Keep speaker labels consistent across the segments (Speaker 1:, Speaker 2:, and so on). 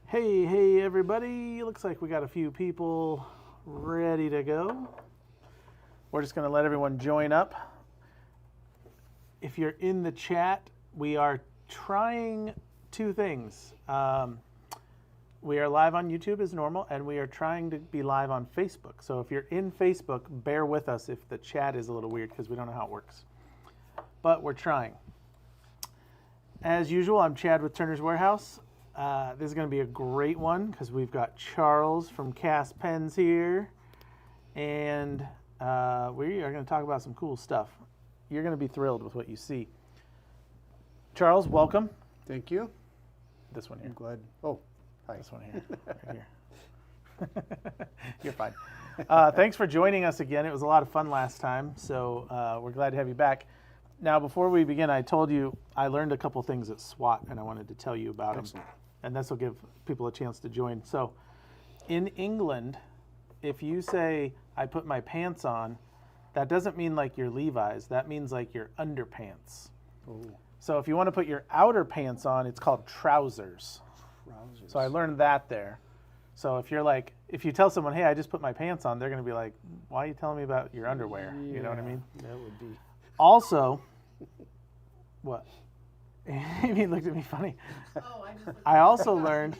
Speaker 1: Hey, everybody. Looks like we got a few people ready to go. We're just going to let everyone join up. If you're in the chat, we are trying two things. We are live on YouTube as normal, and we are trying to be live on Facebook. So if you're in Facebook, bear with us if the chat is a little weird because we don't know how it works. But we're trying. As usual, I'm Chad with Turner's Warehouse. This is going to be a great one because we've got Charles from CAS Pens here, and we are going to talk about some cool stuff. You're going to be thrilled with what you see. Charles, welcome.
Speaker 2: Thank you.
Speaker 1: This one here.
Speaker 2: I'm glad. Oh, hi.
Speaker 1: This one here. Right here. You're fine. Thanks for joining us again. It was a lot of fun last time, so we're glad to have you back. Now, before we begin, I told you I learned a couple things at SWAT, and I wanted to tell you about them. And this will give people a chance to join. So in England, if you say, I put my pants on, that doesn't mean like your Levi's. That means like your underpants. Oh. So if you want to put your outer pants on, it's called trousers. Trousers. So I learned that there. So if you're like, if you tell someone, hey, I just put my pants on, they're going to be like, why are you telling me about your underwear?
Speaker 2: Yeah,
Speaker 1: you know what I mean?
Speaker 2: That would be.
Speaker 1: Also, what? Amy looked at me funny.
Speaker 3: Oh,
Speaker 1: I also learned.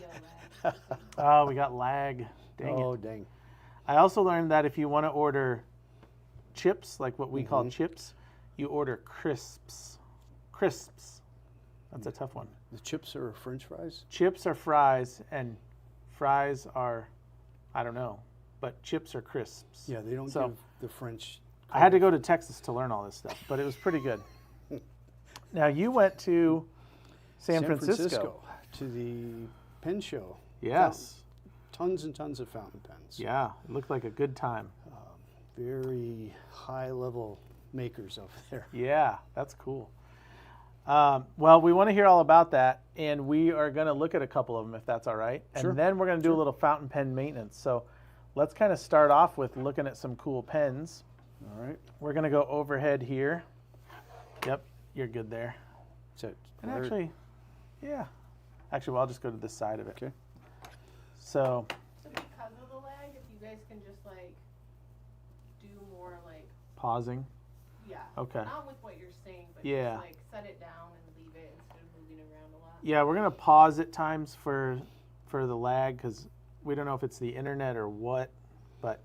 Speaker 1: Oh, we got lag. Dang it.
Speaker 2: Oh, dang.
Speaker 1: I also learned that if you want to order chips, like what we call chips, you order crisps. Crisps. That's a tough one.
Speaker 2: The chips are French fries?
Speaker 1: Chips are fries, and fries are, I don't know, but chips are crisps.
Speaker 2: Yeah, they don't give the French.
Speaker 1: I had to go to Texas to learn all this stuff, but it was pretty good. Now, you went to San Francisco.
Speaker 2: To the pen show.
Speaker 1: Yes.
Speaker 2: Tons and tons of fountain pens.
Speaker 1: Yeah, it looked like a good time.
Speaker 2: Very high-level makers over there.
Speaker 1: Yeah, that's cool. Well, we want to hear all about that, and we are going to look at a couple of them, if that's all right.
Speaker 2: Sure.
Speaker 1: And then we're going to do a little fountain pen maintenance. So let's kind of start off with looking at some cool pens.
Speaker 2: All right.
Speaker 1: We're going to go overhead here. Yep, you're good there.
Speaker 2: So,
Speaker 1: And actually, yeah. Actually, well, I'll just go to this side of it.
Speaker 2: Okay.
Speaker 1: So
Speaker 3: because of the lag, if you guys can just like do more like
Speaker 1: pausing.
Speaker 3: yeah.
Speaker 1: Okay.
Speaker 3: Not with what you're saying, but
Speaker 1: Yeah.
Speaker 3: just like set it down and leave it instead of moving around a lot.
Speaker 1: Yeah, we're going to pause at times for the lag because we don't know if it's the internet or what. But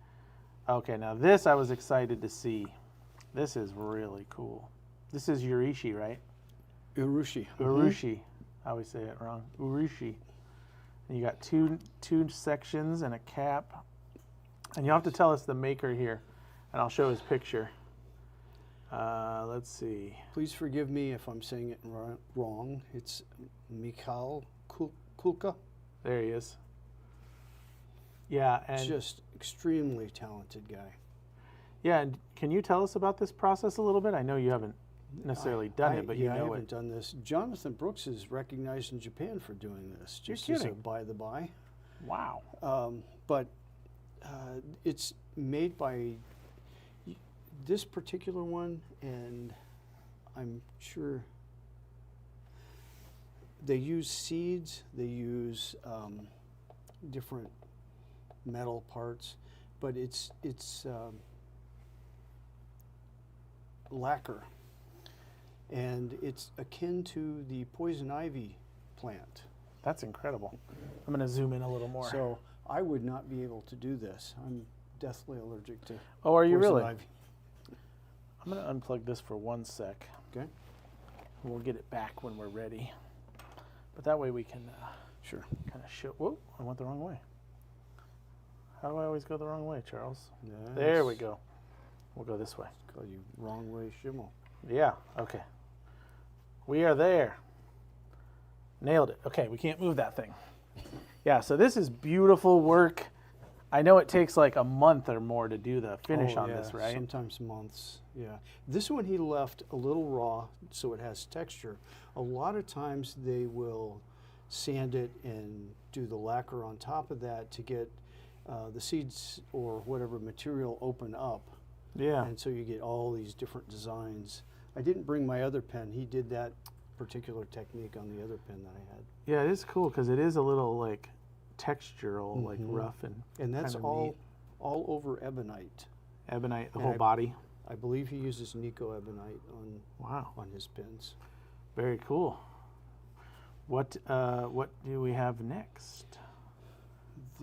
Speaker 1: okay, now this I was excited to see. This is really cool. This is Urushi, right?
Speaker 2: Urushi.
Speaker 1: Urushi. I always say it wrong. Urushi. And you got two sections and a cap. And you'll have to tell us the maker here, and I'll show his picture. Let's see.
Speaker 2: Please forgive me if I'm saying it wrong. It's Mikhail Kulka.
Speaker 1: There he is. Yeah, and
Speaker 2: Just extremely talented guy.
Speaker 1: yeah, and can you tell us about this process a little bit? I know you haven't necessarily done it, but you
Speaker 2: I
Speaker 1: know
Speaker 2: haven't
Speaker 1: it.
Speaker 2: done this. Jonathan Brooks is recognized in Japan for doing this.
Speaker 1: You're
Speaker 2: Just as a
Speaker 1: kidding.
Speaker 2: by the by.
Speaker 1: Wow.
Speaker 2: But it's made by this particular one, and I'm sure they use seeds, they use different metal parts, but it's lacquer, and it's akin to the poison ivy plant.
Speaker 1: That's incredible. I'm going to zoom in a little more.
Speaker 2: So I would not be able to do this. I'm deathly allergic to
Speaker 1: Oh, are you
Speaker 2: poison
Speaker 1: really?
Speaker 2: ivy.
Speaker 1: I'm going to unplug this for 1 sec.
Speaker 2: Okay.
Speaker 1: We'll get it back when we're ready. But that way we can
Speaker 2: Sure.
Speaker 1: kind of show. Whoa, I went the wrong way. How do I always go the wrong way, Charles?
Speaker 2: Yes.
Speaker 1: There we go. We'll go this way.
Speaker 2: Call you wrong way Schimmel.
Speaker 1: Yeah, okay. We are there. Nailed it. Okay, we can't move that thing. Yeah, so this is beautiful work. I know it takes like a month or more to do the finish on this, right?
Speaker 2: Sometimes months, yeah. This one he left a little raw so it has texture. A lot of times they will sand it and do the lacquer on top of that to get the seeds or whatever material open up.
Speaker 1: Yeah.
Speaker 2: And so you get all these different designs. I didn't bring my other pen. He did that particular technique on the other pen that I had.
Speaker 1: Yeah, it is cool because it is a little like textural, like rough
Speaker 2: And that's
Speaker 1: kinda
Speaker 2: all
Speaker 1: neat.
Speaker 2: all over ebonite.
Speaker 1: Ebonite, the
Speaker 2: And
Speaker 1: whole body.
Speaker 2: I believe he uses Nico ebonite
Speaker 1: Wow,
Speaker 2: on his pens.
Speaker 1: very cool. What do we have next?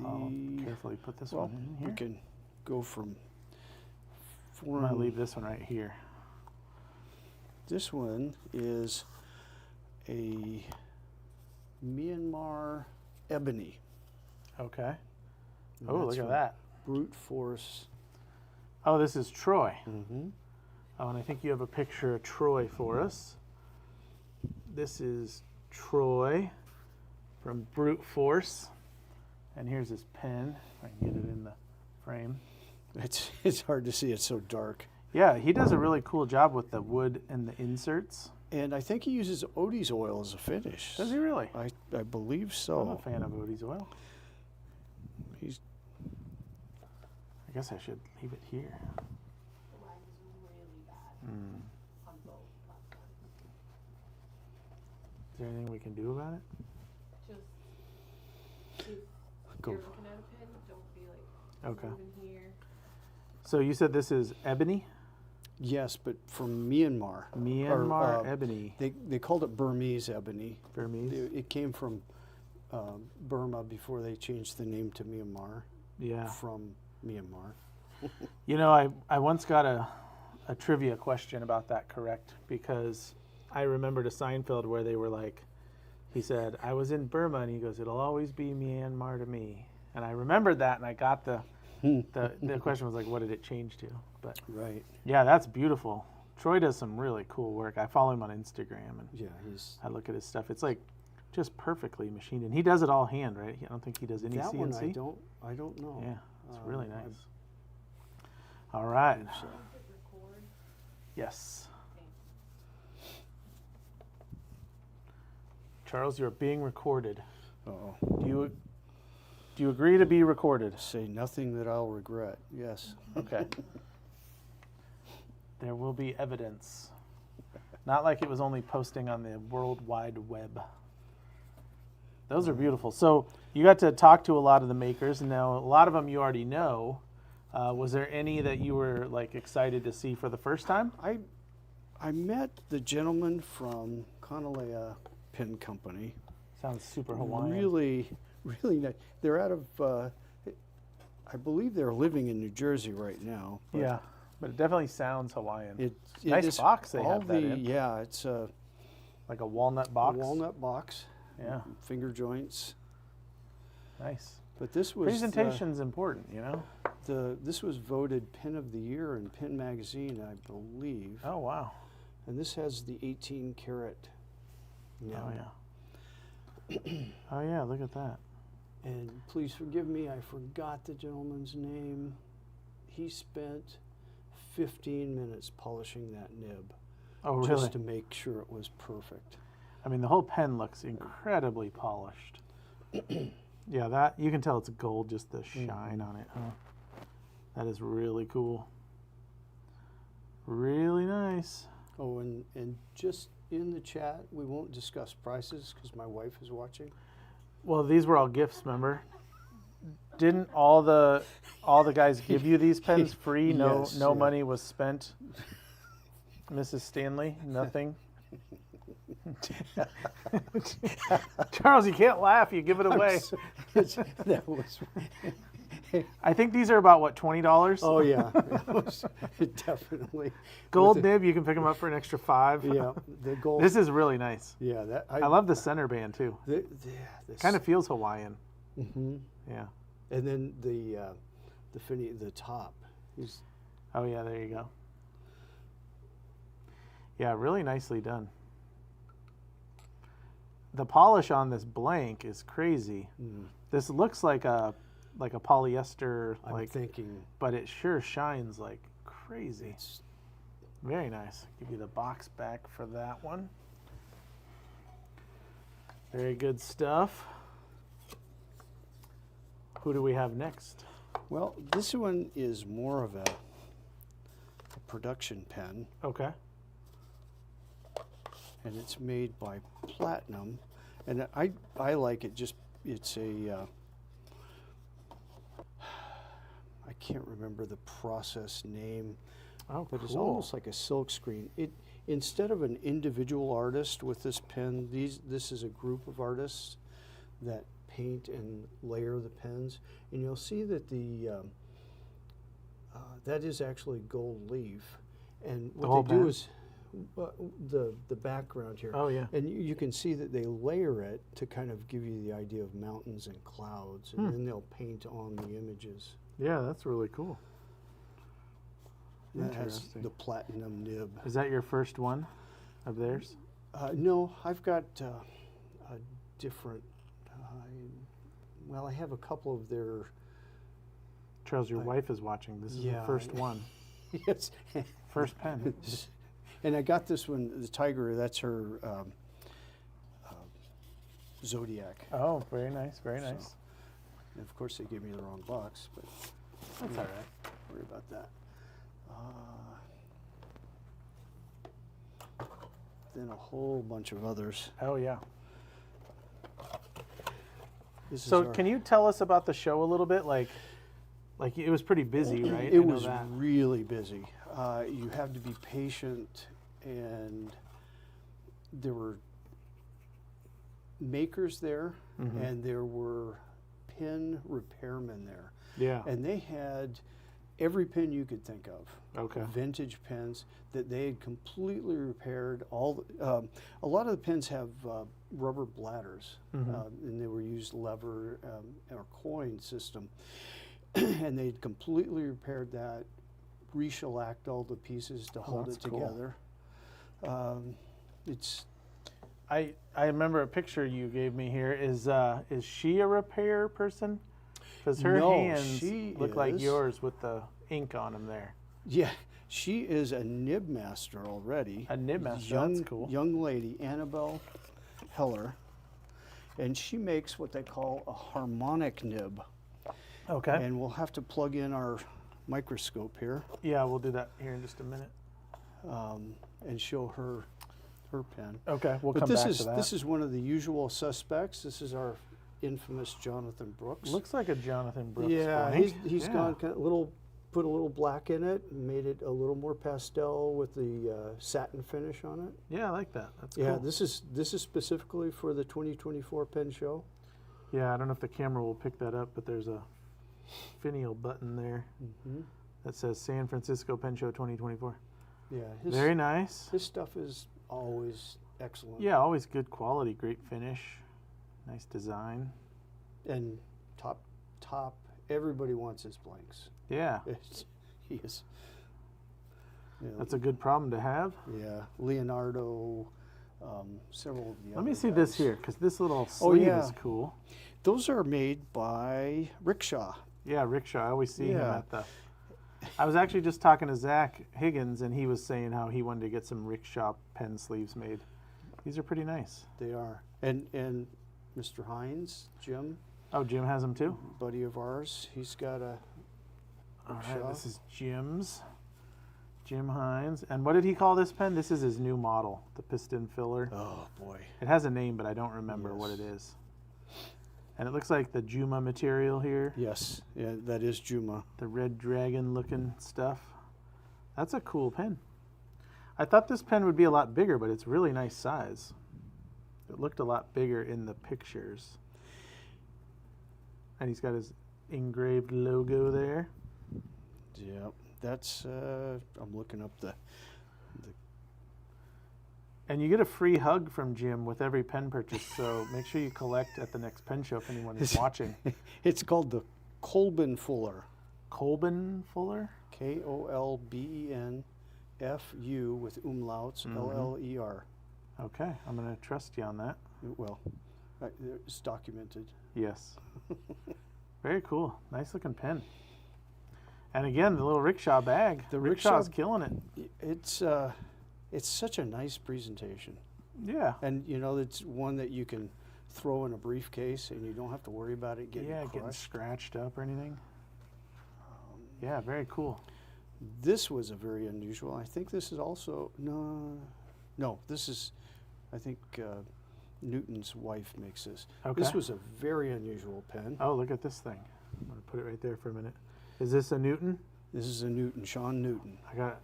Speaker 1: I'll carefully put this
Speaker 2: Well,
Speaker 1: one in
Speaker 2: we
Speaker 1: here.
Speaker 2: can go from
Speaker 1: I'm gonna
Speaker 2: foreign.
Speaker 1: leave this one right here.
Speaker 2: This one is a Myanmar ebony.
Speaker 1: Okay.
Speaker 2: And
Speaker 1: Oh,
Speaker 2: that's
Speaker 1: look at
Speaker 2: from
Speaker 1: that.
Speaker 2: Brute force.
Speaker 1: Oh, this is Troy.
Speaker 2: Mm-hmm.
Speaker 1: Oh, and I think you have a picture of Troy for us. This is Troy from Brute Force. And here's his pen. If I can get it in the frame.
Speaker 2: It's hard to see. It's so dark.
Speaker 1: Yeah, he does a really cool job with the wood and the inserts.
Speaker 2: And I think he uses Odie's oil as a finish.
Speaker 1: Does he really?
Speaker 2: I believe
Speaker 1: I'm a
Speaker 2: so.
Speaker 1: fan of Odie's oil.
Speaker 2: He's
Speaker 1: I guess I should leave it here.
Speaker 3: The lag is really bad on both platforms.
Speaker 1: Is there anything we can do about it?
Speaker 3: Just if
Speaker 2: Go.
Speaker 3: you're looking at a pen, don't be like
Speaker 1: Okay.
Speaker 3: moving here.
Speaker 1: So you said this is ebony?
Speaker 2: yes, but from Myanmar.
Speaker 1: Myanmar
Speaker 2: Or,
Speaker 1: ebony.
Speaker 2: They called it Burmese ebony.
Speaker 1: Burmese?
Speaker 2: It came from Burma before they changed the name to Myanmar.
Speaker 1: Yeah.
Speaker 2: From Myanmar.
Speaker 1: You know, I once got a trivia question about that, correct? Because I remembered a Seinfeld where they were like, he said, I was in Burma, and he goes, it'll always be Myanmar to me. And I remembered that, and I got the question was like, what did it change to? But
Speaker 2: Right.
Speaker 1: yeah, that's beautiful. Troy does some really cool work. I follow him on Instagram, and
Speaker 2: Yeah, he's
Speaker 1: I look at his stuff. It's like just perfectly machined, and he does it all hand, right? I don't think he does any
Speaker 2: that
Speaker 1: CNC.
Speaker 2: one I don't know.
Speaker 1: Yeah, it's really
Speaker 2: I
Speaker 1: nice. All right.
Speaker 2: believe so.
Speaker 3: Hit record.
Speaker 1: Yes. Charles, you're being recorded.
Speaker 2: Uh-oh.
Speaker 1: Do you agree to be recorded?
Speaker 2: Say nothing that I'll regret. Yes.
Speaker 1: Okay. There will be evidence. Not like it was only posting on the World Wide Web. Those are beautiful. So you got to talk to a lot of the makers, and now a lot of them you already know. Was there any that you were like excited to see for the first time?
Speaker 2: I met the gentleman from Kanalea Pen Company.
Speaker 1: Sounds super Hawaiian.
Speaker 2: Really nice. They're out of, I believe they're living in New Jersey right now. But
Speaker 1: Yeah, but it definitely sounds Hawaiian.
Speaker 2: it
Speaker 1: Nice
Speaker 2: is
Speaker 1: box they
Speaker 2: all
Speaker 1: have that
Speaker 2: the,
Speaker 1: in.
Speaker 2: Yeah, it's a
Speaker 1: Like a walnut box.
Speaker 2: walnut box.
Speaker 1: Yeah,
Speaker 2: Finger joints.
Speaker 1: nice.
Speaker 2: But this was
Speaker 1: Presentation's important, you know?
Speaker 2: this was voted Pen of the Year in Pen Magazine, I believe.
Speaker 1: Oh, wow.
Speaker 2: And this has the 18 karat.
Speaker 1: Oh, yeah. Oh, yeah, look at that.
Speaker 2: And please forgive me, I forgot the gentleman's name. He spent 15 minutes polishing that nib.
Speaker 1: Oh, really?
Speaker 2: Just to make sure it was perfect.
Speaker 1: I mean, the whole pen looks incredibly polished. Yeah, that you can tell it's gold, just the shine on it, huh? That is really cool. Really nice.
Speaker 2: Oh, and just in the chat, we won't discuss prices because my wife is watching.
Speaker 1: Well, these were all gifts, remember? Didn't all the guys give you these pens free? No,
Speaker 2: Yes,
Speaker 1: no
Speaker 2: yeah.
Speaker 1: money was spent. Mrs. Stanley, nothing. Charles, you can't laugh. You give it away.
Speaker 2: That was.
Speaker 1: I think these are about what, $20?
Speaker 2: Oh yeah, that was definitely.
Speaker 1: Gold
Speaker 2: With the-
Speaker 1: nib, you can pick them up for an extra $5.
Speaker 2: Yeah, the gold.
Speaker 1: This is really nice.
Speaker 2: Yeah, that
Speaker 1: I love the center band too.
Speaker 2: This,
Speaker 1: Kind of feels Hawaiian.
Speaker 2: hmm
Speaker 1: Yeah.
Speaker 2: And then the the top. Is
Speaker 1: Oh yeah, there you go. Yeah, really nicely done. The polish on this blank is crazy. This looks like a polyester,
Speaker 2: I'm
Speaker 1: like,
Speaker 2: thinking.
Speaker 1: but it sure shines like crazy.
Speaker 2: It's,
Speaker 1: Very nice. Give you the box back for that one. Very good stuff. Who do we have next?
Speaker 2: well, this one is more of a production pen.
Speaker 1: Okay.
Speaker 2: and it's made by Platinum, and I like it. Just it's a I can't remember the process name,
Speaker 1: Oh,
Speaker 2: but it's
Speaker 1: cool.
Speaker 2: almost like a silk screen. It instead of an individual artist with this pen, this is a group of artists that paint and layer the pens, and you'll see that that is actually gold leaf, and
Speaker 1: The whole
Speaker 2: what they do
Speaker 1: pen?
Speaker 2: is the background here.
Speaker 1: Oh, yeah.
Speaker 2: And you can see that they layer it to kind of give you the idea of mountains and clouds, and then they'll paint on the images.
Speaker 1: Yeah, that's really cool.
Speaker 2: That has
Speaker 1: Interesting.
Speaker 2: the platinum nib.
Speaker 1: Is that your first one of theirs?
Speaker 2: No, I've got a different. Well, I have a couple of their.
Speaker 1: Charles, your wife is watching. This is the
Speaker 2: Yeah,
Speaker 1: first one.
Speaker 2: Yes.
Speaker 1: First pen.
Speaker 2: And I got this one, the Tiger. That's her Zodiac.
Speaker 1: Oh, very nice, very nice.
Speaker 2: And of course, they gave me the wrong box, but
Speaker 1: That's all right.
Speaker 2: don't worry about that. Then a whole bunch of others.
Speaker 1: Oh, yeah.
Speaker 2: This is
Speaker 1: So
Speaker 2: our-
Speaker 1: can you tell us about the show a little bit? Like it was pretty busy, right?
Speaker 2: It
Speaker 1: I know
Speaker 2: was
Speaker 1: that.
Speaker 2: really busy. You have to be patient, and there were makers there, and there were pen repairmen there,
Speaker 1: Yeah.
Speaker 2: and they had every pen you could think of.
Speaker 1: Okay.
Speaker 2: Vintage pens that they had completely repaired. A lot of the pens have rubber bladders, and they were used lever or coin system, and they'd completely repaired that, re-shellacked all the pieces to hold it
Speaker 1: that's cool.
Speaker 2: together. It's
Speaker 1: I remember a picture you gave me here. Is she a repair person? Because her
Speaker 2: No,
Speaker 1: hands
Speaker 2: she
Speaker 1: look like
Speaker 2: is.
Speaker 1: yours with the ink on them there.
Speaker 2: yeah. She is a nib master already.
Speaker 1: A nib master,
Speaker 2: Young,
Speaker 1: that's cool.
Speaker 2: Young lady, Annabelle Heller, and she makes what they call a harmonic nib.
Speaker 1: Okay.
Speaker 2: And we'll have to plug in our microscope here
Speaker 1: Yeah, we'll do that here in just a minute.
Speaker 2: and show her pen.
Speaker 1: Okay, we'll
Speaker 2: But
Speaker 1: come
Speaker 2: this
Speaker 1: back
Speaker 2: is
Speaker 1: to that.
Speaker 2: this is one of the usual suspects. This is our infamous Jonathan Brooks.
Speaker 1: Looks like a Jonathan Brooks
Speaker 2: yeah,
Speaker 1: blank.
Speaker 2: he's
Speaker 1: Yeah.
Speaker 2: gone kind of put a little black in it, and made it a little more pastel with the satin finish on it.
Speaker 1: Yeah, I like that. That's
Speaker 2: Yeah,
Speaker 1: cool.
Speaker 2: this is specifically for the 2024 Pen Show.
Speaker 1: Yeah, I don't know if the camera will pick that up, but there's a finial button there that says San Francisco Pen Show 2024.
Speaker 2: Yeah,
Speaker 1: Very nice.
Speaker 2: his stuff is always excellent.
Speaker 1: Yeah, always good quality, great finish, nice design.
Speaker 2: And top. Everybody wants his blanks.
Speaker 1: Yeah,
Speaker 2: He is. You know,
Speaker 1: that's a good problem to have.
Speaker 2: yeah, Leonardo, several of the
Speaker 1: Let
Speaker 2: other
Speaker 1: me see this
Speaker 2: guys.
Speaker 1: here, because this little
Speaker 2: Oh,
Speaker 1: sleeve
Speaker 2: yeah.
Speaker 1: is cool.
Speaker 2: Those are made by Rickshaw.
Speaker 1: Yeah, Rickshaw. I always see him
Speaker 2: Yeah.
Speaker 1: at the. I was actually just talking to Zach Higgins, and he was saying how he wanted to get some Rickshaw pen sleeves made. These are pretty nice.
Speaker 2: They are. And Mr. Hines, Jim,
Speaker 1: Oh, Jim has them too?
Speaker 2: buddy of ours, he's got a
Speaker 1: All right,
Speaker 2: Rickshaw.
Speaker 1: this is Jim's. Jim Hines. And what did he call this pen? This is his new model, the piston filler.
Speaker 2: Oh boy.
Speaker 1: It has a name, but I don't remember what it
Speaker 2: Yes.
Speaker 1: is. And it looks like the Juma material here,
Speaker 2: Yes, yeah, that is Juma.
Speaker 1: the red dragon looking stuff. That's a cool pen. I thought this pen would be a lot bigger, but it's really nice size. It looked a lot bigger in the pictures. And he's got his engraved logo there.
Speaker 2: Yep. That's I'm looking up the
Speaker 1: And you get a free hug from Jim with every pen purchase, so make sure you collect at the next pen show if anyone is watching.
Speaker 2: it's called the Kolben Fuller.
Speaker 1: Kolben Fuller?
Speaker 2: KOLBENFU with umlauts, LLER.
Speaker 1: Okay, I'm going to trust you on that.
Speaker 2: Well, it's documented.
Speaker 1: Yes. Very cool. Nice looking pen. And again, the little rickshaw bag.
Speaker 2: The
Speaker 1: Rickshaw's
Speaker 2: rickshaw-
Speaker 1: killing it.
Speaker 2: It's such a nice presentation.
Speaker 1: Yeah.
Speaker 2: And you know, it's one that you can throw in a briefcase and you don't have to worry about it getting
Speaker 1: Getting
Speaker 2: crushed.
Speaker 1: scratched up or anything. Yeah, very cool.
Speaker 2: This was a very unusual. I think this is also no, this is I think Newton's wife makes this.
Speaker 1: Okay.
Speaker 2: This was a very unusual pen.
Speaker 1: Oh, look at this thing. I'm going to put it right there for a minute. Is this a Newton?
Speaker 2: This is a Newton, Sean Newton.
Speaker 1: I got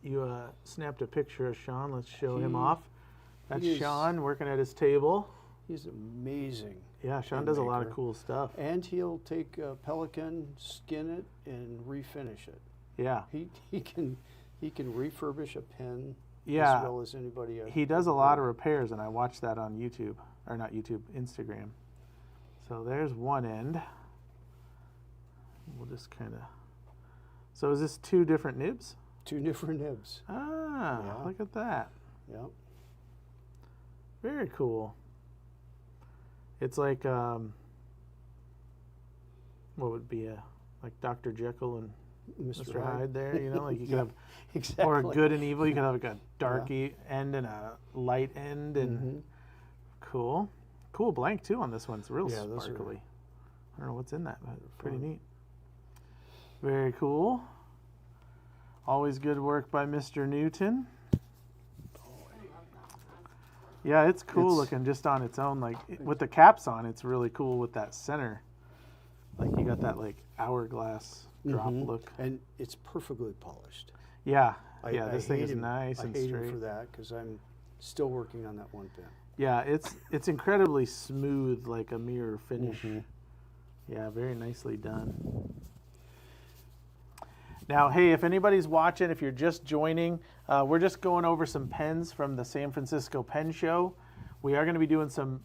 Speaker 1: you snapped a picture of Sean. Let's show him
Speaker 2: He-
Speaker 1: off. That's
Speaker 2: he is-
Speaker 1: Sean working at his table.
Speaker 2: He's amazing.
Speaker 1: Yeah, Sean
Speaker 2: pen
Speaker 1: does a lot of
Speaker 2: maker.
Speaker 1: cool stuff.
Speaker 2: And he'll take a Pelican, skin it, and refinish it.
Speaker 1: Yeah.
Speaker 2: He can refurbish a pen
Speaker 1: Yeah.
Speaker 2: as well as anybody else.
Speaker 1: He does a lot of repairs, and I watch that on YouTube, or not YouTube, Instagram. So there's one end. We'll just kind of. So is this 2 different nibs?
Speaker 2: 2 different nibs.
Speaker 1: Ah,
Speaker 2: Yeah.
Speaker 1: look at that.
Speaker 2: Yeah.
Speaker 1: Very cool. It's like what would be like Dr. Jekyll and Mr. Hyde there, you know, like you could have,
Speaker 2: Exactly.
Speaker 1: or good and evil. You could have like a dark end and a light end, and
Speaker 2: Mhm.
Speaker 1: cool blank too on this one. It's real
Speaker 2: Yeah, those are
Speaker 1: sparkly. I don't know what's in that, but pretty
Speaker 2: fun.
Speaker 1: neat. Very cool. Always good work by Mr. Newton. Yeah, it's cool
Speaker 2: It's-
Speaker 1: looking just on its own. Like with the caps on, it's really cool with that center. Like you got that like hourglass drop
Speaker 2: Mhm.
Speaker 1: look.
Speaker 2: And it's perfectly polished.
Speaker 1: Yeah,
Speaker 2: I
Speaker 1: this thing
Speaker 2: hate
Speaker 1: is
Speaker 2: him-
Speaker 1: nice
Speaker 2: I
Speaker 1: and
Speaker 2: hate
Speaker 1: straight.
Speaker 2: him for that because I'm still working on that one pen.
Speaker 1: Yeah, it's incredibly smooth, like a mirror finish.
Speaker 2: Mhm.
Speaker 1: Yeah, very nicely done. Now, hey, if anybody's watching, if you're just joining, we're just going over some pens from the San Fransisco Pen Show. We are going to be doing some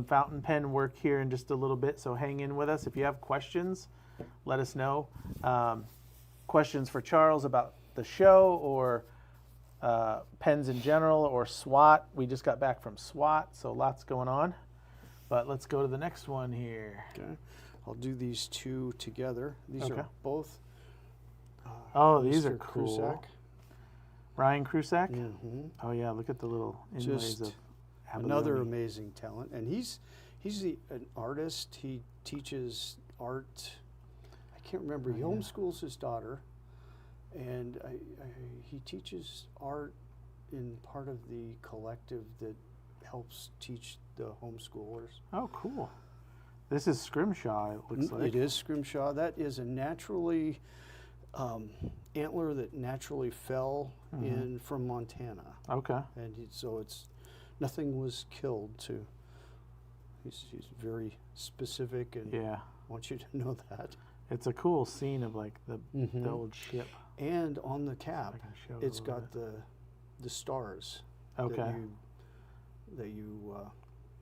Speaker 1: fountain pen work here in just a little bit, so hang in with us. If you have questions, let us know. Questions for Charles about the show, or pens in general, or SWAT. We just got back from SWAT, so lots going on. But let's go to the next one here.
Speaker 2: Okay. I'll do these 2 together. These
Speaker 1: Okay.
Speaker 2: are both.
Speaker 1: Oh, these
Speaker 2: Mr.
Speaker 1: are cool.
Speaker 2: Krusak.
Speaker 1: Ryan Krusak?
Speaker 2: Mhm.
Speaker 1: Oh yeah, look at the little inlays
Speaker 2: Just
Speaker 1: of
Speaker 2: Another
Speaker 1: abalone.
Speaker 2: amazing talent, and he's an artist. He teaches art. I can't remember. He
Speaker 1: Oh, yeah.
Speaker 2: homeschools his daughter, and he teaches art in part of the collective that helps teach the homeschoolers.
Speaker 1: Oh, cool. This is Scrimshaw, it looks like.
Speaker 2: It is Scrimshaw. That is a naturally antler that naturally fell
Speaker 1: Mhm.
Speaker 2: in from Montana.
Speaker 1: Okay.
Speaker 2: And so it's nothing was killed to. He's very specific and
Speaker 1: Yeah.
Speaker 2: wants you to know that.
Speaker 1: It's a cool scene of like the
Speaker 2: Mhm.
Speaker 1: old ship.
Speaker 2: And on the
Speaker 1: I
Speaker 2: cap,
Speaker 1: can show it a
Speaker 2: it's
Speaker 1: little
Speaker 2: got the stars
Speaker 1: Okay.
Speaker 2: that you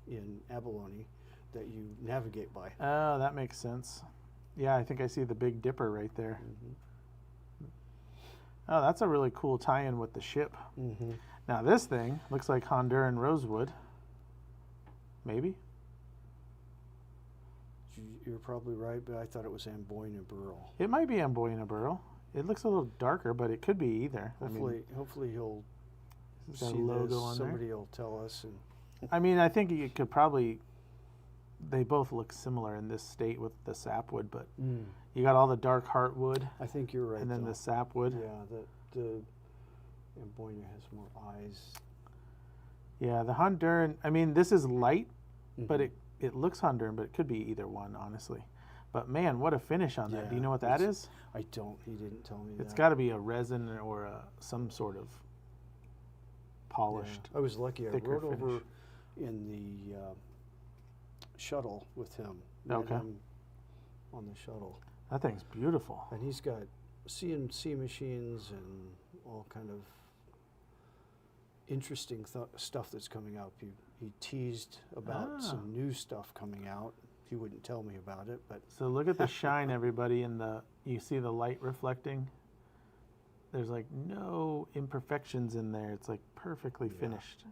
Speaker 2: in abalone that you navigate by.
Speaker 1: Oh, that makes sense. Yeah, I think I see the Big Dipper right there.
Speaker 2: Mhm.
Speaker 1: Oh, that's a really cool tie-in with the ship.
Speaker 2: Mhm.
Speaker 1: Now this thing looks like Honduran rosewood. Maybe?
Speaker 2: You're probably right, but I thought it was Amboyna Burl.
Speaker 1: It might be Amboyna Burl. It looks a little darker, but it could be either.
Speaker 2: Hopefully he'll
Speaker 1: it's got a
Speaker 2: see
Speaker 1: logo
Speaker 2: this.
Speaker 1: on there.
Speaker 2: Somebody will tell us. And
Speaker 1: I mean, I think you could probably. They both look similar in this state with the sapwood, but you got all the dark heartwood
Speaker 2: I think you're right.
Speaker 1: and then
Speaker 2: though.
Speaker 1: the sapwood.
Speaker 2: Yeah, the Amboyna has more eyes.
Speaker 1: Yeah, the Honduran. I mean, this is light, but
Speaker 2: Mhm.
Speaker 1: it looks Honduran, but it could be either one, honestly. But man, what a finish on that! Do you
Speaker 2: Yeah,
Speaker 1: know what that
Speaker 2: it's-
Speaker 1: is?
Speaker 2: I don't. He didn't tell me
Speaker 1: It's
Speaker 2: that.
Speaker 1: got to be a resin or some sort of polished.
Speaker 2: I was lucky. I
Speaker 1: thicker
Speaker 2: rode over
Speaker 1: finish.
Speaker 2: in the shuttle with him. Met
Speaker 1: Okay.
Speaker 2: him on the shuttle,
Speaker 1: That thing's beautiful.
Speaker 2: and he's got CNC machines and all kind of interesting stuff that's coming out. He teased about
Speaker 1: Ah.
Speaker 2: some new stuff coming out. He wouldn't tell me about it, but
Speaker 1: So look at the shine, everybody. You see the light reflecting. There's like no imperfections in there. It's like perfectly
Speaker 2: Yeah.
Speaker 1: finished.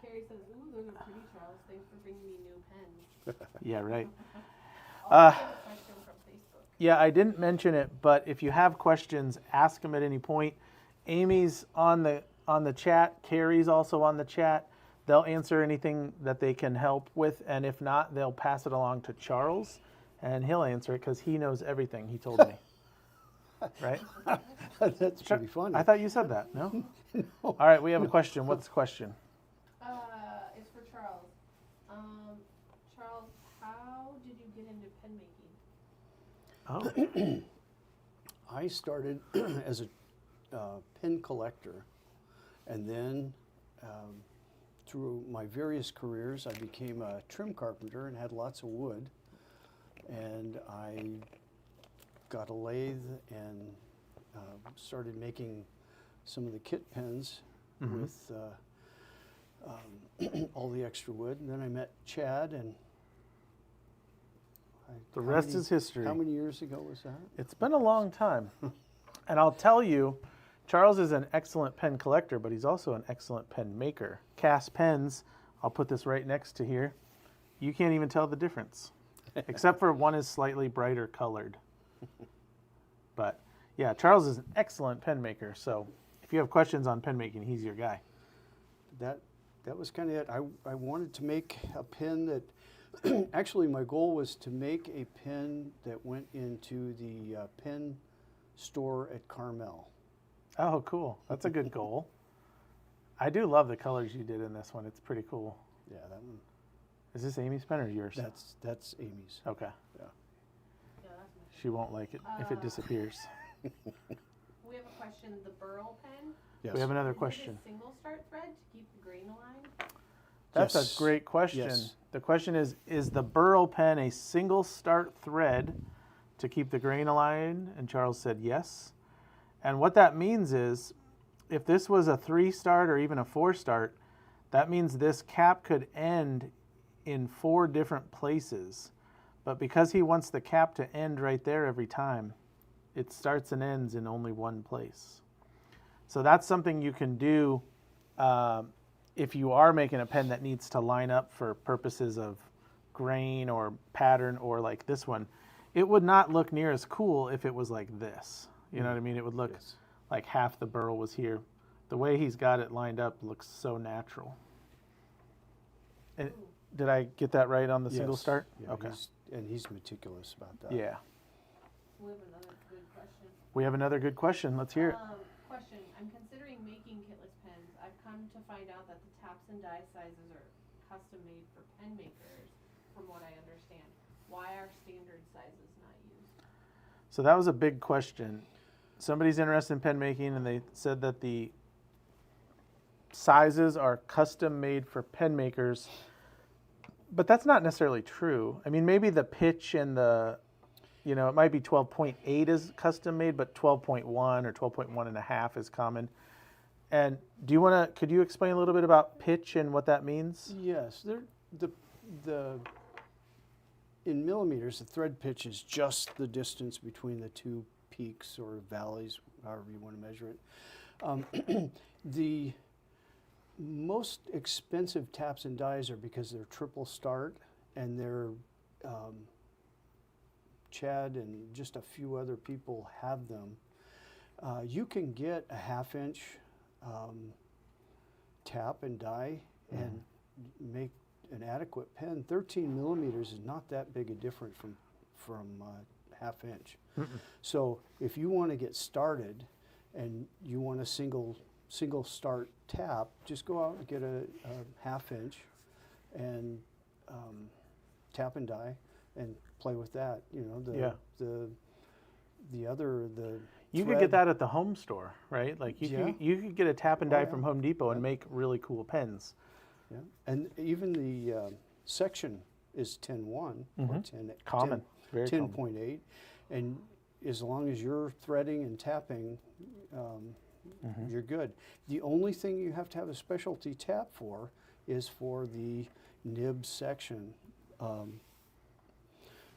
Speaker 3: Carrie says, ooh, those are pretty, Charles. Thanks for bringing me new pens.
Speaker 1: Yeah, right.
Speaker 3: Also, we have a question from Facebook.
Speaker 1: Yeah, I didn't mention it, but if you have questions, ask them at any point. Amy's on the chat. Carrie's also on the chat. They'll answer anything that they can help with, and if not, they'll pass it along to Charles, and he'll answer it because he knows everything. He told me. Right?
Speaker 2: that's pretty funny.
Speaker 1: I thought you said that. No? All right, we have a question. What's the question?
Speaker 3: It's for Charles. Charles, how did you get into pen making?
Speaker 1: Oh,
Speaker 2: I started as a pen collector, and then through my various careers, I became a trim carpenter and had lots of wood. And I got a lathe and started making some of the kit pens with all the extra wood. And then I met Chad, and
Speaker 1: the rest is history.
Speaker 2: How many years ago was that?
Speaker 1: It's been a long time. And I'll tell you, Charles is an excellent pen collector, but he's also an excellent pen maker. CAS Pens, I'll put this right next to here. You can't even tell the difference, except for one is slightly brighter colored. But yeah, Charles is an excellent pen maker. So if you have questions on pen making, he's your guy.
Speaker 2: That was kind of it. I wanted to make a pen that, actually my goal was to make a pen that went into the pen store at Carmel.
Speaker 1: Oh, cool. That's a good goal. I do love the colors you did in this one. It's pretty cool.
Speaker 2: Yeah, that one.
Speaker 1: Is this Amy's pen or yours?
Speaker 2: That's Amy's.
Speaker 1: Okay.
Speaker 2: Yeah.
Speaker 3: Yeah, that's nice.
Speaker 1: She won't like it if it disappears.
Speaker 3: We have a question. The burl pen.
Speaker 2: Yes.
Speaker 1: We have another
Speaker 3: Is it
Speaker 1: question.
Speaker 3: a single start thread to keep the grain aligned?
Speaker 1: That's
Speaker 2: Yes.
Speaker 1: a great question.
Speaker 2: Yes.
Speaker 1: The question is the burl pen a single start thread to keep the grain aligned? And Charles said yes. And what that means is, if this was a 3-start or even a 4-start, that means this cap could end in 4 different places. But because he wants the cap to end right there every time, it starts and ends in only one place. So that's something you can do if you are making a pen that needs to line up for purposes of grain or pattern, or like this one. It would not look near as cool if it was like this. You know what I mean? It would look
Speaker 2: Yes.
Speaker 1: like half the burl was here. The way he's got it lined up looks so natural. And did I get that right on the single
Speaker 2: Yes.
Speaker 1: start?
Speaker 2: Yeah,
Speaker 1: Okay.
Speaker 2: he's meticulous about that.
Speaker 1: Yeah.
Speaker 3: We have another good question.
Speaker 1: We have another good question. Let's hear it.
Speaker 3: Question. I'm considering making kitless pens. I've come to find out that the taps and die sizes are custom made for pen makers, from what I understand. Why are standard sizes not used?
Speaker 1: So that was a big question. Somebody's interested in pen making, and they said that the sizes are custom made for pen makers, but that's not necessarily true. I mean, maybe the pitch and the, it might be 12.8 is custom made, but 12.1 or 12.1 and a half is common. And could you explain a little bit about pitch and what that means?
Speaker 2: Yes, in millimeters, the thread pitch is just the distance between the two peaks or valleys, however you want to measure it. The most expensive taps and dies are because they're triple start, and they're Chad and just a few other people have them. You can get a 1/2 inch tap and die and make an adequate pen. 13 millimeters is not that big a difference from 1/2 inch. So if you want to get started and you want a single start tap, just go out and get a 1/2 inch and tap and die and play with that.
Speaker 1: You could get that at the home store, right? Like you could get a tap and die from Home Depot and make really cool pens.
Speaker 2: Yeah, and even the section is 10.1 or 10
Speaker 1: Common, very common.
Speaker 2: 10.8, and as long as you're threading and tapping, you're good. The only thing you have to have a specialty tap for is for the nib section.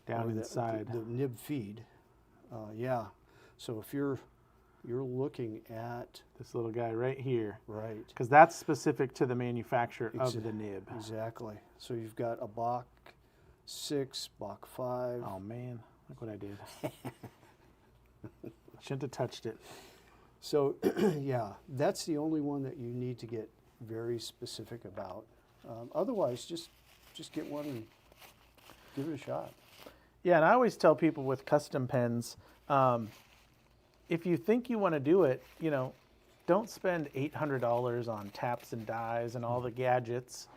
Speaker 1: Down inside.
Speaker 2: The nib feed. Yeah, so if you're looking at
Speaker 1: This little guy right here.
Speaker 2: right.
Speaker 1: Because that's specific to the manufacturer of the nib.
Speaker 2: Exactly. So you've got a Bach 6, Bach 5.
Speaker 1: Oh man, look what I did. Shouldn't have touched it.
Speaker 2: So yeah, that's the only one that you need to get very specific about. Otherwise, just get one and give it a shot.
Speaker 1: Yeah, and I always tell people with custom pens, if you think you want to do it, don't spend $800 on taps and dies and all the gadgets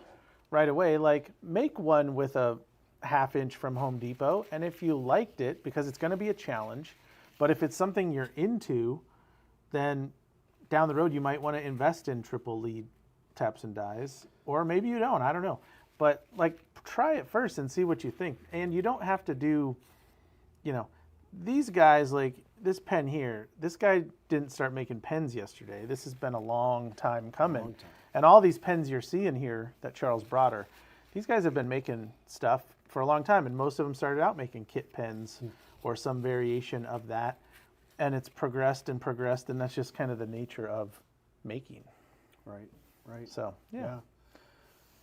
Speaker 1: right away. Like, make one with a 1/2 inch from Home Depot, and if you liked it, because it's going to be a challenge, but if it's something you're into, then down the road you might want to invest in triple lead taps and dies, or maybe you don't, I don't know. But like, try it first and see what you think. And you don't have to do, you know, these guys, like this pen here, this guy didn't start making pens yesterday. This has been a long time coming. And all these pens you're seeing here that Charles brought her, these guys have been making stuff for a long time, and most of them started out making kit pens or some variation of that. And it's progressed and progressed, and that's just kind of the nature of making.
Speaker 2: Right, right.
Speaker 1: So, yeah.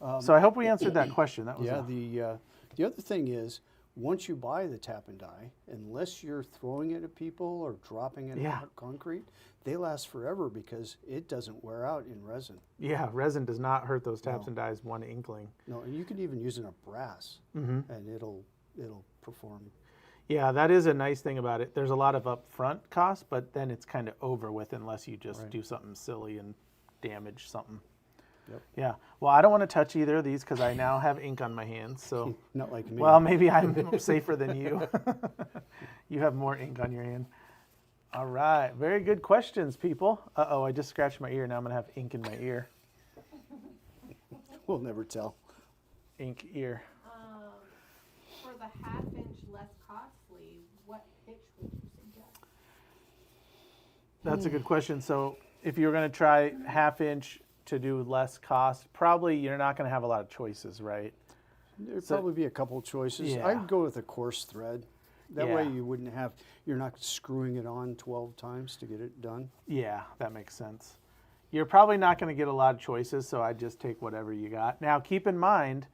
Speaker 2: Yeah.
Speaker 1: So I hope we answered that question. That was
Speaker 2: Yeah, the other thing is, once you buy the tap and die, unless you're throwing it at people or dropping it
Speaker 1: Yeah.
Speaker 2: on concrete, they last forever because it doesn't wear out in resin.
Speaker 1: yeah, resin does not hurt those taps
Speaker 2: No.
Speaker 1: and dies one inkling.
Speaker 2: No, and you can even use it on brass, and it'll perform.
Speaker 1: Yeah, that is a nice thing about it. There's a lot of upfront cost, but then it's kind of over with unless you just do something silly and damage something.
Speaker 2: Yep.
Speaker 1: Yeah. Well, I don't want to touch either of these because I now have ink on my hands. So,
Speaker 2: Not like me.
Speaker 1: well, maybe I'm safer than you. You have more ink on your hand. All right. Very good questions, people. Uh-oh, I just scratched my ear. Now I'm going to have ink in my ear.
Speaker 2: We'll never tell.
Speaker 1: Ink ear.
Speaker 3: For the 1/2 inch less costly, what pitch would you suggest?
Speaker 1: That's a good question. So if you're going to try 1/2 inch to do less cost, probably you're not going to have a lot of choices, right?
Speaker 2: There'd
Speaker 1: So-
Speaker 2: probably be a couple choices.
Speaker 1: Yeah.
Speaker 2: I'd go with a coarse thread. That way
Speaker 1: Yeah.
Speaker 2: you wouldn't have, you're not screwing it on 12 times to get it done.
Speaker 1: Yeah, that makes sense. You're probably not going to get a lot of choices, so I just take whatever you got. Now, keep in mind,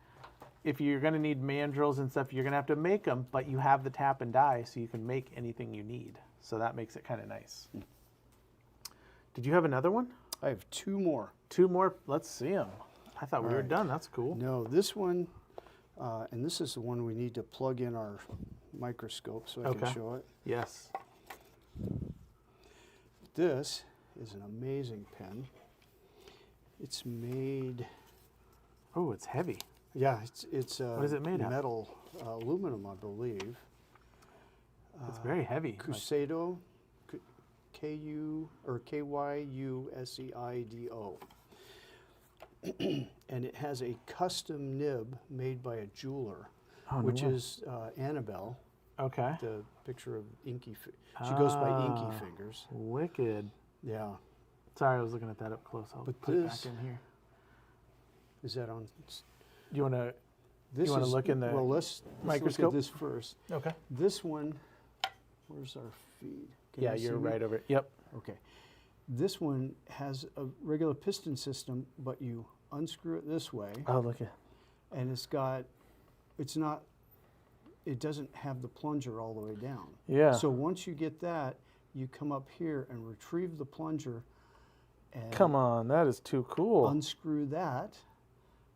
Speaker 1: if you're going to need mandrels and stuff, you're going to have to make them, but you have the tap and die, so you can make anything you need. So that makes it kind of nice. Did you have another one?
Speaker 2: I have two more.
Speaker 1: Two more? Let's see them. I thought we were
Speaker 2: right.
Speaker 1: done. That's cool.
Speaker 2: No, this one, and this is the one we need to plug in our microscope so I
Speaker 1: Okay.
Speaker 2: can show it.
Speaker 1: Yes.
Speaker 2: This is an amazing pen. It's made,
Speaker 1: Oh, it's heavy.
Speaker 2: yeah, it's
Speaker 1: What is it made of?
Speaker 2: metal, aluminum, I believe.
Speaker 1: It's very heavy. Like-
Speaker 2: Kuseido, K-U or Kyuseido. And it has a custom nib made by a jeweler,
Speaker 1: Oh, no
Speaker 2: which
Speaker 1: way.
Speaker 2: is Annabelle,
Speaker 1: Okay.
Speaker 2: the picture of Inky. She goes by
Speaker 1: Ah.
Speaker 2: Inky Fingers.
Speaker 1: Wicked.
Speaker 2: Yeah.
Speaker 1: Sorry, I was looking at that up close. I'll
Speaker 2: But
Speaker 1: put it
Speaker 2: this-
Speaker 1: back in here.
Speaker 2: Is that on?
Speaker 1: You want to?
Speaker 2: This
Speaker 1: wanna
Speaker 2: is-
Speaker 1: look in the
Speaker 2: well, let's look
Speaker 1: microscope?
Speaker 2: at this first.
Speaker 1: Okay.
Speaker 2: This one, where's our feed? Can
Speaker 1: Yeah,
Speaker 2: you see
Speaker 1: you're
Speaker 2: me?
Speaker 1: right over. Yep.
Speaker 2: Okay. This one has a regular piston system, but you unscrew it this way,
Speaker 1: Oh, look at.
Speaker 2: and it doesn't have the plunger all the way down.
Speaker 1: Yeah.
Speaker 2: So once you get that, you come up here and retrieve the plunger and
Speaker 1: Come on, that is too cool.
Speaker 2: unscrew that,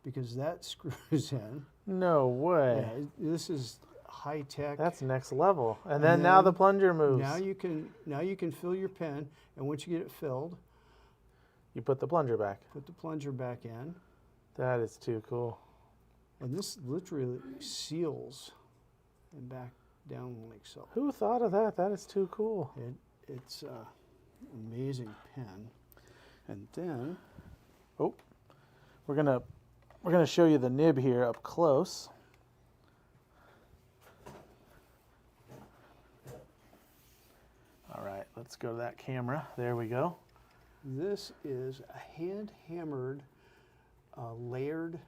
Speaker 2: because that screws in.
Speaker 1: No way.
Speaker 2: Yeah, this is high tech.
Speaker 1: That's next level. And then now the
Speaker 2: then
Speaker 1: plunger moves.
Speaker 2: Now you can fill your pen, and once you get it filled,
Speaker 1: You put the plunger back.
Speaker 2: put the plunger back in,
Speaker 1: That is too cool.
Speaker 2: and this literally seals and back down like so.
Speaker 1: Who thought of that? That is too cool.
Speaker 2: It's an amazing pen. And then
Speaker 1: Oh, we're gonna show you the nib here up close. All right, let's go to that camera. There we go.
Speaker 2: this is a hand-hammered, layered.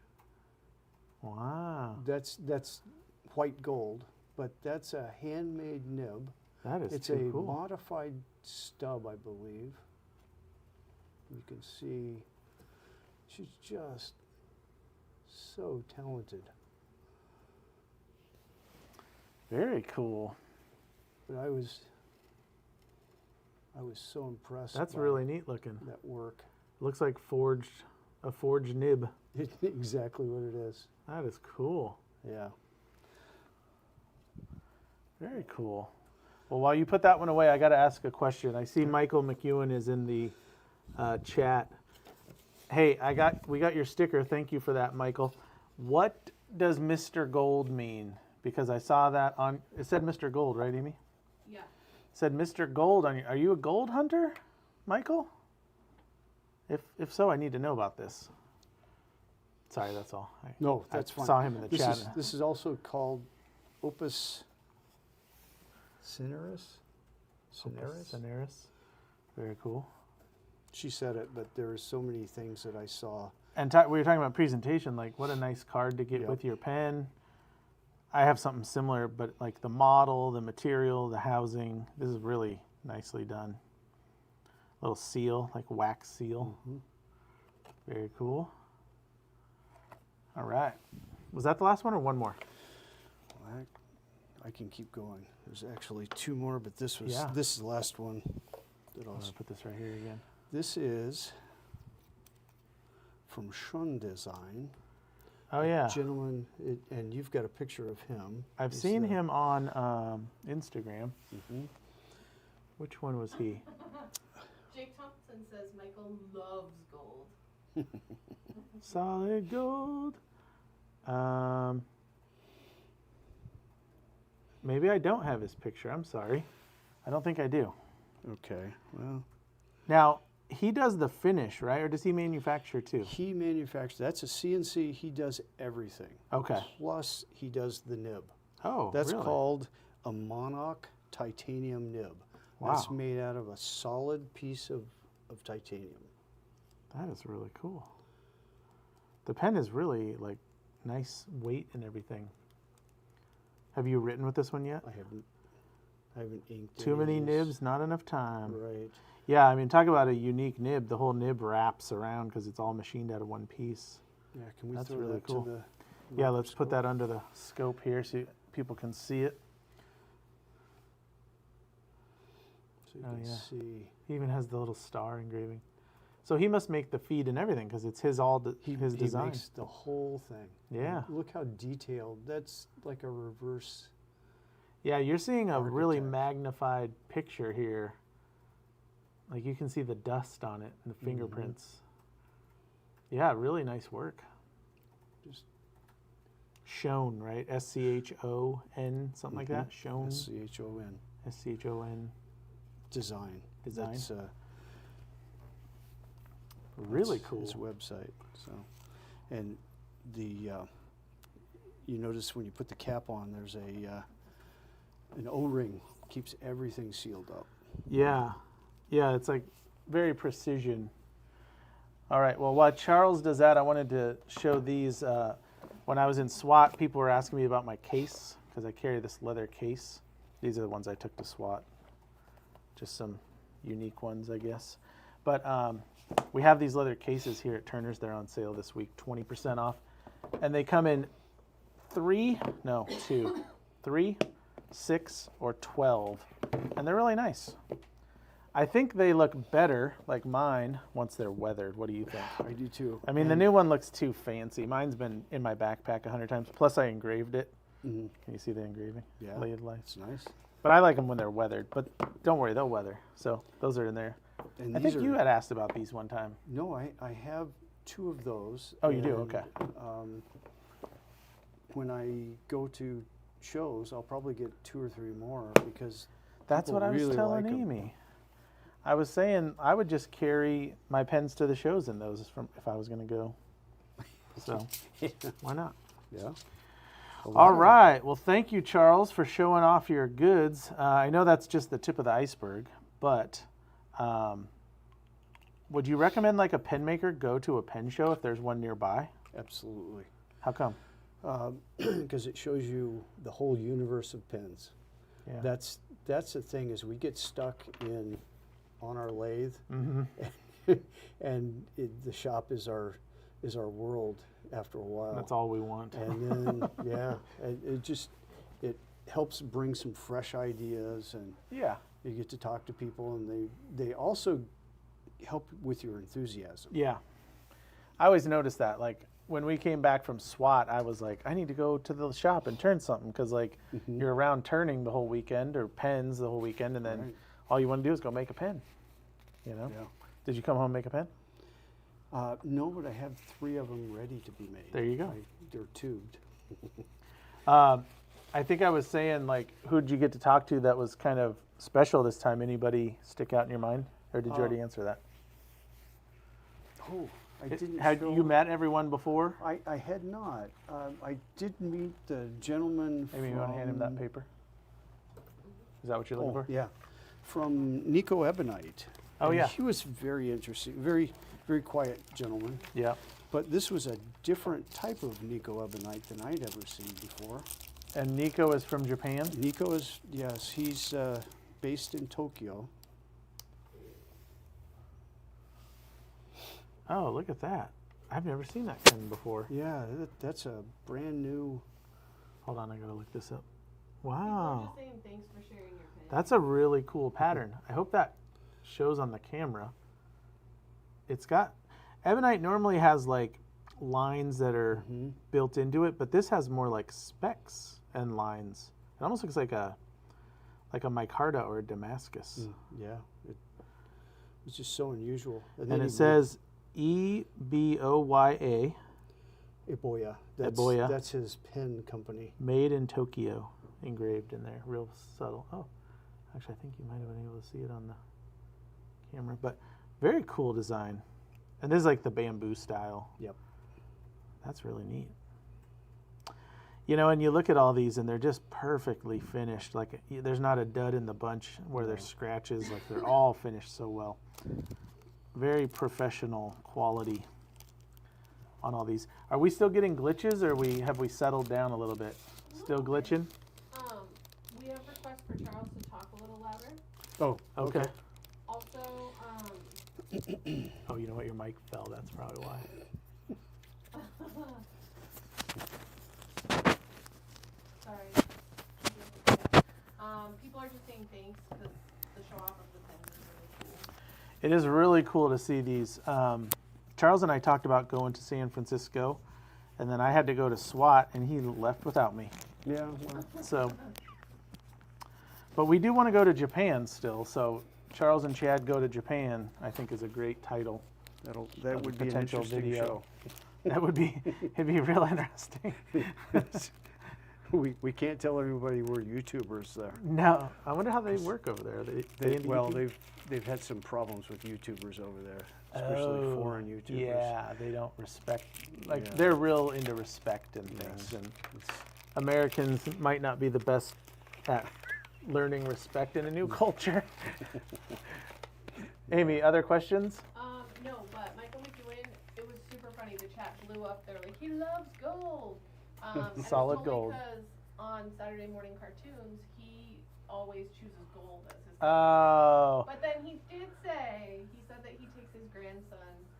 Speaker 1: Wow,
Speaker 2: That's white gold, but that's a handmade nib.
Speaker 1: that is
Speaker 2: It's
Speaker 1: too
Speaker 2: a
Speaker 1: cool.
Speaker 2: modified stub, I believe. You can see she's just so talented.
Speaker 1: Very cool.
Speaker 2: But I was so impressed.
Speaker 1: That's
Speaker 2: by
Speaker 1: really neat looking.
Speaker 2: that work.
Speaker 1: Looks like a forged nib.
Speaker 2: It's exactly what it is.
Speaker 1: That is cool.
Speaker 2: Yeah.
Speaker 1: Very cool. Well, while you put that one away, I got to ask a question. I see Michael McEwen is in the chat. Hey, we got your sticker. Thank you for that, Michael. What does Mr. Gold mean? Because I saw that on. It said Mr. Gold, right, Amy?
Speaker 3: Yeah.
Speaker 1: It said Mr. Gold on you. Are you a gold hunter, Michael? If so, I need to know about this. Sorry, that's all.
Speaker 2: No, that's fine.
Speaker 1: I saw him in the chat.
Speaker 2: This is also called Opus Cineris.
Speaker 1: Cineris. Very cool.
Speaker 2: She said it, but there are so many things that I saw.
Speaker 1: And we were talking about presentation, like what a nice card to get with your pen. I have something similar, but like the model, the material, the housing, this is really nicely done. Little seal, like wax seal. Very cool. All right. Was that the last one or one more?
Speaker 2: I can keep going. There's actually two more, but this is the last one.
Speaker 1: I'm going to put this right here again.
Speaker 2: This is from Shun Design.
Speaker 1: Oh, yeah.
Speaker 2: Gentleman, and you've got a picture of him.
Speaker 1: I've seen him on Instagram. Which one was he?
Speaker 3: Jake Thompson says Michael loves gold.
Speaker 1: Solid gold. Maybe I don't have his picture. I'm sorry. I don't think I do.
Speaker 2: Okay, well.
Speaker 1: Now, he does the finish, right? Or does he manufacture too?
Speaker 2: He manufactures. That's a CNC. He does everything.
Speaker 1: Okay.
Speaker 2: Plus, he does the nib.
Speaker 1: Oh,
Speaker 2: That's
Speaker 1: really?
Speaker 2: called a Monarch titanium nib.
Speaker 1: Wow.
Speaker 2: That's made out of a solid piece of titanium.
Speaker 1: That is really cool. The pen is really like nice weight and everything. Have you written with this one yet?
Speaker 2: I haven't inked.
Speaker 1: Too
Speaker 2: any
Speaker 1: many
Speaker 2: of these.
Speaker 1: nibs, not enough time.
Speaker 2: Right.
Speaker 1: Yeah, I mean, talk about a unique nib. The whole nib wraps around because it's all machined out of one piece.
Speaker 2: Yeah, can we
Speaker 1: That's
Speaker 2: throw
Speaker 1: really
Speaker 2: that
Speaker 1: cool.
Speaker 2: to the
Speaker 1: Yeah, let's put
Speaker 2: microscope?
Speaker 1: that under the scope here so people can see it.
Speaker 2: So you
Speaker 1: Oh,
Speaker 2: can
Speaker 1: yeah.
Speaker 2: see.
Speaker 1: He even has the little star engraving. So he must make the feed and everything because it's his his design.
Speaker 2: He makes the whole thing.
Speaker 1: Yeah.
Speaker 2: And look how detailed. That's like a reverse.
Speaker 1: Yeah, you're seeing a really
Speaker 2: Architect.
Speaker 1: magnified picture here. Like you can see the dust on it and the fingerprints. Yeah, really nice work.
Speaker 2: Just
Speaker 1: Shone, right? S-C-H-O-N, something like that. Shone.
Speaker 2: S-C-H-O-N.
Speaker 1: S-C-H-O-N.
Speaker 2: Design.
Speaker 1: Design.
Speaker 2: That's,
Speaker 1: Really
Speaker 2: that's
Speaker 1: cool.
Speaker 2: His website. So, and the you notice when you put the cap on, there's an O-ring keeps everything sealed up.
Speaker 1: Yeah. Yeah, it's like very precision. All right, well, while Charles does that, I wanted to show these. When I was in SWAT, people were asking me about my case because I carry this leather case. These are the ones I took to SWAT. Just some unique ones, I guess. But we have these leather cases here at Turner's. They're on sale this week, 20% off. And they come in 3, 6, or 12. And they're really nice. I think they look better, like mine, once they're weathered. What do you think?
Speaker 2: I do too.
Speaker 1: I mean, the new one looks too fancy. Mine's been in my backpack 100 times. Plus, I engraved it.
Speaker 2: Mhm.
Speaker 1: Can you see the engraving?
Speaker 2: Yeah.
Speaker 1: Laid life.
Speaker 2: It's nice.
Speaker 1: But I like them when they're weathered. But don't worry, they'll weather. So those are in there.
Speaker 2: And
Speaker 1: I
Speaker 2: these
Speaker 1: think you had asked about these one time.
Speaker 2: No, I have 2 of those.
Speaker 1: Oh, you do?
Speaker 2: and,
Speaker 1: Okay.
Speaker 2: When I go to shows, I'll probably get 2 or 3 more because
Speaker 1: That's
Speaker 2: people
Speaker 1: what I was
Speaker 2: really
Speaker 1: telling
Speaker 2: like 'em.
Speaker 1: Amy. I was saying I would just carry my pens to the shows in those if I was going to go. So why not?
Speaker 2: Yeah.
Speaker 1: All right. Well, thank you, Charles, for showing off your goods. I know that's just the tip of the iceberg, but would you recommend like a pen maker go to a pen show if there's one nearby?
Speaker 2: Absolutely.
Speaker 1: How come?
Speaker 2: Because it shows you the whole universe of pens.
Speaker 1: Yeah.
Speaker 2: That's the thing is we get stuck on our lathe, and the shop is our world after a while.
Speaker 1: That's all we want.
Speaker 2: And then it helps bring some fresh ideas, and
Speaker 1: Yeah.
Speaker 2: you get to talk to people, and they also help with your enthusiasm.
Speaker 1: Yeah. I always noticed that. Like when we came back from SWAT, I was like, I need to go to the shop and turn something because like you're around turning the whole weekend or pens the whole weekend, and then
Speaker 2: Right.
Speaker 1: all you want to do is go make a pen. You know?
Speaker 2: Yeah.
Speaker 1: Did you come home and make a pen?
Speaker 2: No, but I have 3 of them ready to be made.
Speaker 1: There you go.
Speaker 2: They're tubed.
Speaker 1: I think I was saying, like, who'd you get to talk to that was kind of special this time? Anybody stick out in your mind? Or did you already answer that?
Speaker 2: Oh, I didn't.
Speaker 1: Had you met everyone before?
Speaker 2: I had not. I did meet the gentleman.
Speaker 1: Maybe you want to hand him that paper? Is that what you're looking for?
Speaker 2: Yeah, from Nico Ebonite.
Speaker 1: Oh,
Speaker 2: And
Speaker 1: yeah.
Speaker 2: he was very interesting, very quiet gentleman.
Speaker 1: Yeah.
Speaker 2: But this was a different type of Nico Ebonite than I'd ever seen before.
Speaker 1: And Nico is from Japan?
Speaker 2: Nico is, yes, he's based in Tokyo.
Speaker 1: Oh, look at that. I've never seen that pen before.
Speaker 2: Yeah, that's a brand new.
Speaker 1: Hold on, I gotta look this up.
Speaker 3: People are
Speaker 1: Wow.
Speaker 3: just saying thanks for sharing your pen.
Speaker 1: That's a really cool pattern. I hope that shows on the camera. It's got, Ebonite normally has like lines that are built into it, but this has more like specks and lines. It almost looks like a micarta or a Damascus.
Speaker 2: Yeah, it's just so unusual.
Speaker 1: And
Speaker 2: then
Speaker 1: it
Speaker 2: he
Speaker 1: says EBOYA,
Speaker 2: Eboya.
Speaker 1: Eboya.
Speaker 2: That's his pen company.
Speaker 1: made in Tokyo, engraved in there. Real subtle. Oh, actually, I think you might have been able to see it on the camera, but very cool design. And this is like the bamboo style.
Speaker 2: Yep.
Speaker 1: That's really neat. You know, and you look at all these and they're just perfectly finished. Like there's not a dud in the bunch where there's scratches. Like they're all finished so well. Very professional quality on all these. Are we still getting glitches, or have we settled down a little bit? Still glitching?
Speaker 3: We have requests for Charles to talk a little louder.
Speaker 2: Oh,
Speaker 1: Okay.
Speaker 3: Also,
Speaker 1: Oh, you know what? Your mic fell. That's probably why.
Speaker 3: sorry. People are just saying thanks because the show off of the pens is really cool.
Speaker 1: It is really cool to see these. Charles and I talked about going to San Francisco, and then I had to go to SWAT, and he left without me.
Speaker 2: Yeah, well,
Speaker 1: So, but we do want to go to Japan still. So Charles and Chad go to Japan, I think, is a great title.
Speaker 2: that would be an
Speaker 1: potential
Speaker 2: interesting
Speaker 1: video.
Speaker 2: show.
Speaker 1: That would be, it'd be real interesting.
Speaker 2: We can't tell everybody we're YouTubers there.
Speaker 1: No, I wonder how they work over there. They into
Speaker 2: Well,
Speaker 1: YouTube?
Speaker 2: they've had some problems with YouTubers over there, especially
Speaker 1: Oh,
Speaker 2: foreign YouTubers.
Speaker 1: Yeah, they don't respect. Like
Speaker 2: Yeah.
Speaker 1: they're real into respect and
Speaker 2: Yes.
Speaker 1: things, and
Speaker 2: It's-
Speaker 1: Americans might not be the best at learning respect in a new culture. Amy, other questions?
Speaker 3: No, but Michael McEwen, it was super funny. The chat blew up. They're like, he loves gold. And it's
Speaker 1: Solid
Speaker 3: only
Speaker 1: gold.
Speaker 3: Because on Saturday morning cartoons, he always chooses gold as his.
Speaker 1: Oh,
Speaker 3: But then he did say, he said that he takes his grandson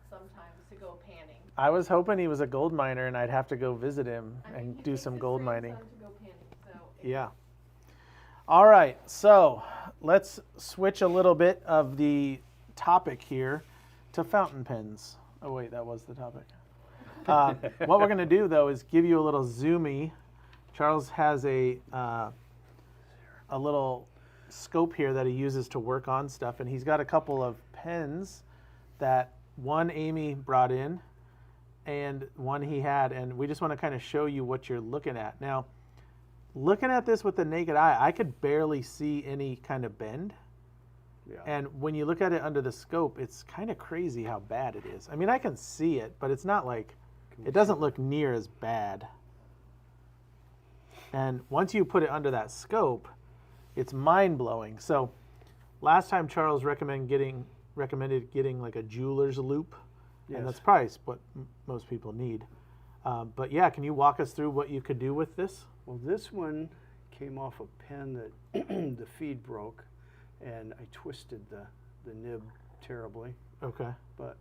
Speaker 3: sometimes to go panning.
Speaker 1: I was hoping he was a gold miner and I'd have to go visit him
Speaker 3: I mean,
Speaker 1: and
Speaker 3: he
Speaker 1: do
Speaker 3: takes
Speaker 1: some
Speaker 3: his
Speaker 1: gold
Speaker 3: grandson
Speaker 1: mining.
Speaker 3: to go panning, so
Speaker 1: Yeah. All right, so let's switch a little bit of the topic here to fountain pens. Oh wait, that was the topic. What we're going to do though is give you a little zoomy. Charles has a little scope here that he uses to work on stuff, and he's got a couple of pens that one Amy brought in and one he had, and we just want to kind of show you what you're looking at. Now, looking at this with the naked eye, I could barely see any kind of bend.
Speaker 2: Yeah.
Speaker 1: And when you look at it under the scope, it's kind of crazy how bad it is. I mean, I can see it, but it's not like, it doesn't look near as bad. And once you put it under that scope, it's mind-blowing. So last time Charles recommended getting like a jeweler's loop,
Speaker 2: Yes.
Speaker 1: and that's probably what most people need. But yeah, can you walk us through what you could do with this?
Speaker 2: Well, this one came off a pen that the feed broke, and I twisted the nib terribly.
Speaker 1: Okay.
Speaker 2: But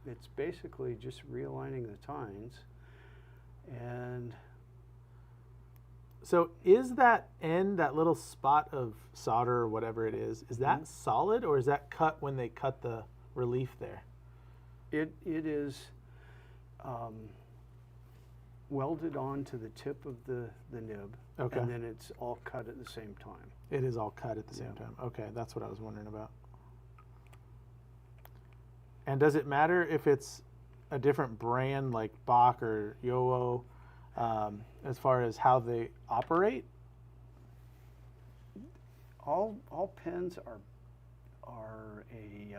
Speaker 2: it's basically just realigning the tines, and
Speaker 1: So is that end, that little spot of solder or whatever it is that solid, or is that cut when they cut the relief there?
Speaker 2: it is welded onto the tip of the nib,
Speaker 1: Okay.
Speaker 2: and then it's all cut at the same time.
Speaker 1: It is all cut at the same
Speaker 2: Yeah.
Speaker 1: time. Okay, that's what I was wondering about. And does it matter if it's a different brand like Bach or Yowo as far as how they operate?
Speaker 2: All pens are a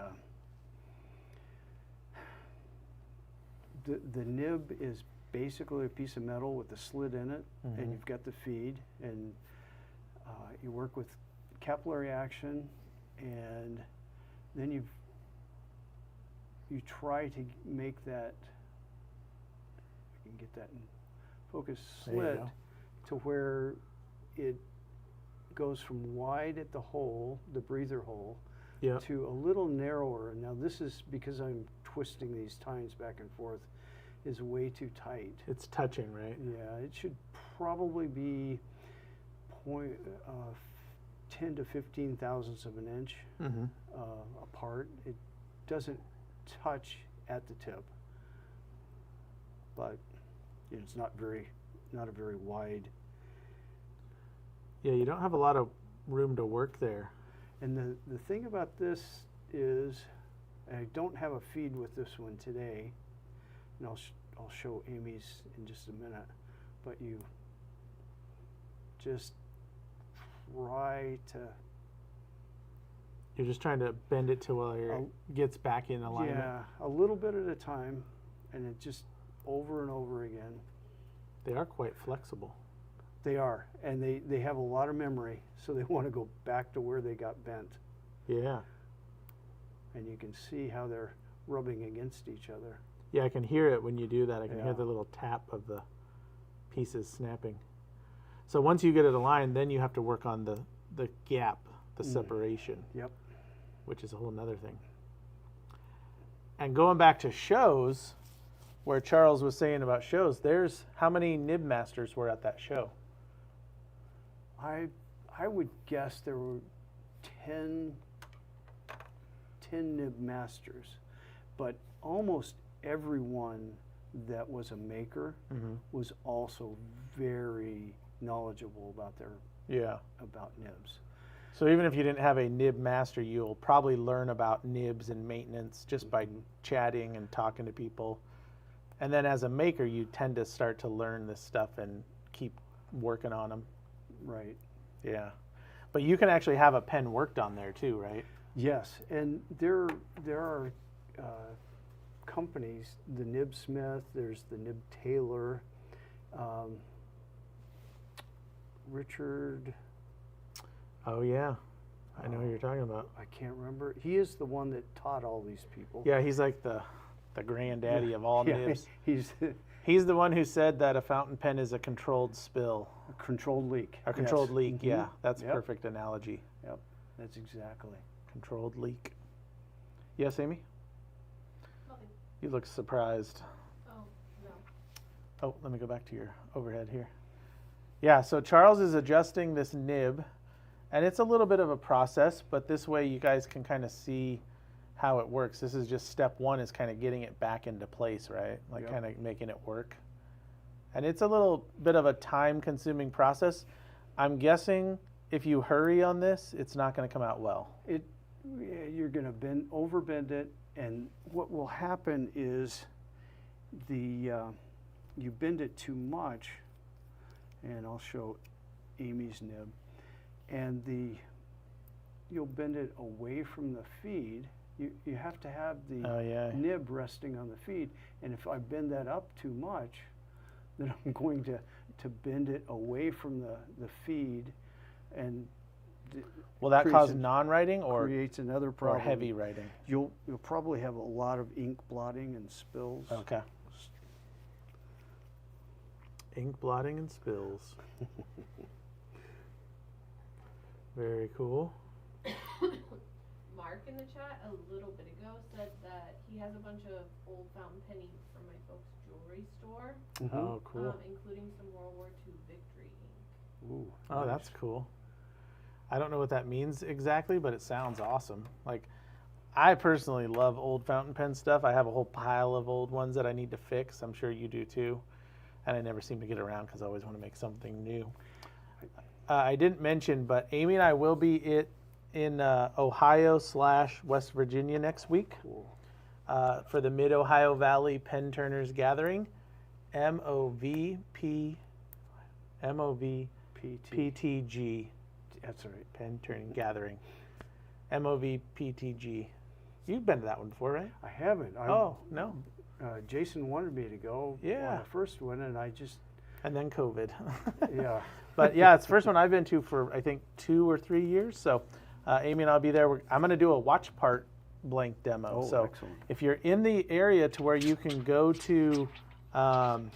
Speaker 2: the nib is basically a piece of metal with a slit in it, and you've got the feed, and you work with capillary action, and then you try to make that, I can get that in focus, slit to where it goes from wide at the hole, the breather hole, to a little narrower. Now this is because I'm twisting these tines back and forth, is way too tight.
Speaker 1: It's touching, right?
Speaker 2: Yeah, it should probably be 10 to 15 thousandths of an inch apart. It doesn't touch at the tip, but it's not a very wide.
Speaker 1: Yeah, you don't have a lot of room to work there.
Speaker 2: And the thing about this is, I don't have a feed with this one today, and I'll show Amy's in just a minute, but you just try to...
Speaker 1: You're just trying to bend it to where it gets back in alignment.
Speaker 2: Yeah, a little bit at a time, and it just over and over again.
Speaker 1: They are quite flexible.
Speaker 2: They are, and they have a lot of memory, so they want to go back to where they got bent.
Speaker 1: Yeah.
Speaker 2: And you can see how they're rubbing against each other.
Speaker 1: Yeah, I can hear it when you do that. I can hear the little tap of the pieces snapping. So once you get it aligned, then you have to work on the gap, the separation.
Speaker 2: Yep.
Speaker 1: Which is a whole nother thing. And going back to shows, where Charles was saying about shows, there's how many nib masters were at that show?
Speaker 2: I would guess there were 10 nib masters, but almost everyone that was a maker was also very knowledgeable about about nibs.
Speaker 1: So even if you didn't have a nib master, you'll probably learn about nibs and maintenance just by chatting and talking to people. And then as a maker, you tend to start to learn this stuff and keep working on them.
Speaker 2: Right.
Speaker 1: Yeah. But you can actually have a pen worked on there too, right?
Speaker 2: Yes, and there are companies, the Nib Smith, there's the Nib Taylor, Richard.
Speaker 1: Oh yeah, I know who you're talking about.
Speaker 2: I can't remember. He is the one that taught all these people.
Speaker 1: Yeah, he's like the granddaddy of all nibs.
Speaker 2: He's
Speaker 1: the one who said that a fountain pen is a controlled spill.
Speaker 2: a controlled leak.
Speaker 1: A controlled leak, yeah. That's a perfect analogy.
Speaker 2: Yep, that's exactly.
Speaker 1: Controlled leak. Yes, Amy?
Speaker 3: Nothing.
Speaker 1: You look surprised.
Speaker 3: Oh, no.
Speaker 1: Oh, let me go back to your overhead here. Yeah, so Charles is adjusting this nib, and it's a little bit of a process, but this way you guys can kind of see how it works. This is just step one, is kind of getting it back into place, right? Like kind of making it work. And it's a little bit of a time-consuming process. I'm guessing if you hurry on this, it's not going to come out well.
Speaker 2: You're going to overbend it, and what will happen is you bend it too much, and I'll show Amy's nib, and you'll bend it away from the feed. You have to have the nib resting on the feed, and if I bend that up too much, then I'm going to bend it away from the feed, and
Speaker 1: will that cause non-writing or
Speaker 2: creates another problem?
Speaker 1: Or heavy writing?
Speaker 2: You'll probably have a lot of ink blotting and spills.
Speaker 1: Okay. Ink blotting and spills. Very cool.
Speaker 3: Mark in the chat a little bit ago said that he has a bunch of old fountain pen ink from my folks' jewelry store,
Speaker 1: Oh, cool.
Speaker 3: including some World War II Victory ink.
Speaker 2: Ooh,
Speaker 1: Oh,
Speaker 2: nice.
Speaker 1: that's cool. I don't know what that means exactly, but it sounds awesome. Like, I personally love old fountain pen stuff. I have a whole pile of old ones that I need to fix. I'm sure you do too. And I never seem to get around because I always want to make something new. I didn't mention, but Amy and I will be in Ohio / West Virginia next week.
Speaker 2: Cool.
Speaker 1: for the Mid-Ohio Valley Pen Turners Gathering, MOVPTG. That's right, Pen Turning Gathering. MOVPTG. You've been to that one before, right?
Speaker 2: I haven't.
Speaker 1: Oh, no.
Speaker 2: Jason wanted me to go
Speaker 1: Yeah.
Speaker 2: on the first one, and I just,
Speaker 1: And then COVID.
Speaker 2: yeah.
Speaker 1: But yeah, it's the first one I've been to for, I think, 2 or 3 years. So Amy and I'll be there. I'm going to do a watch part blank demo.
Speaker 2: Oh,
Speaker 1: so
Speaker 2: excellent.
Speaker 1: if you're in the area to where you can go to that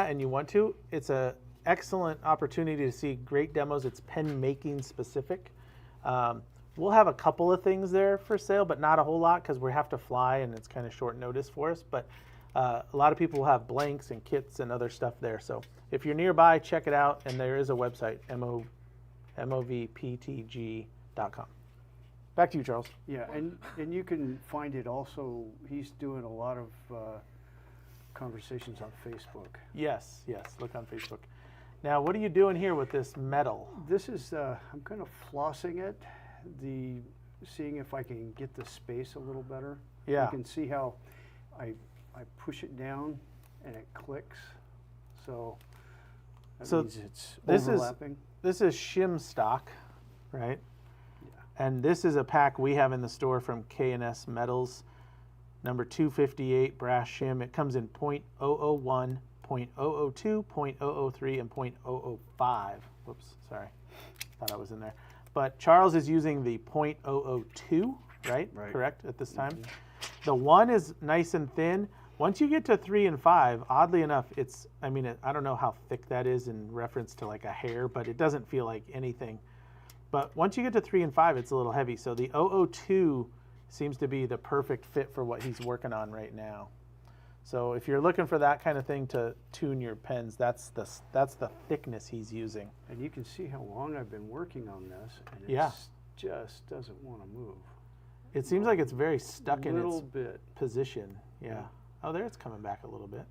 Speaker 1: and you want to, it's a excellent opportunity to see great demos. It's pen making specific. We'll have a couple of things there for sale, but not a whole lot because we have to fly and it's kind of short notice for us. But a lot of people have blanks and kits and other stuff there. So if you're nearby, check it out. And there is a website, movptg.com. Back to you, Charles.
Speaker 2: Yeah, and you can find it also. He's doing a lot of conversations on Facebook.
Speaker 1: Yes, look on Facebook. Now, what are you doing here with this metal?
Speaker 2: This is, I'm kind of flossing it, seeing if I can get the space a little better.
Speaker 1: Yeah.
Speaker 2: You can see how I push it down and it clicks. So that means it's overlapping.
Speaker 1: This is shim stock, right? And this is a pack we have in the store from K&S Metals, number 258 brass shim. It comes in 0.001, 0.002, 0.003, and 0.005. Whoops, sorry, thought I was in there. But Charles is using the 0.002, right? Correct, at this time. The 1 is nice and thin. Once you get to 3 and 5, oddly enough, it's, I mean, I don't know how thick that is in reference to like a hair, but it doesn't feel like anything. But once you get to 3 and 5, it's a little heavy. So the 002 seems to be the perfect fit for what he's working on right now. So if you're looking for that kind of thing to tune your pens, that's the thickness he's using.
Speaker 2: And you can see how long I've been working on this, and it just doesn't want to move.
Speaker 1: It seems like it's very stuck in its position.
Speaker 2: Yeah.
Speaker 1: Oh, there it's coming back a little bit.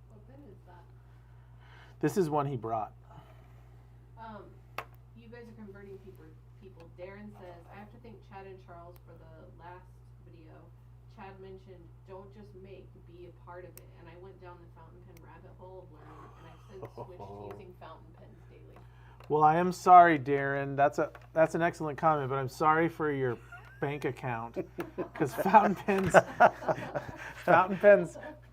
Speaker 3: What pen is that?
Speaker 1: This is one he brought.
Speaker 3: You guys are converting people. Darren says, I have to thank Chad and Charles for the last video. Chad mentioned, don't just make, be a part of it. And I went down the fountain pen rabbit hole of learning, and I've since switched to using fountain pens daily.
Speaker 1: Well, I am sorry, Darren. That's an excellent comment, but I'm sorry for your bank account because fountain pens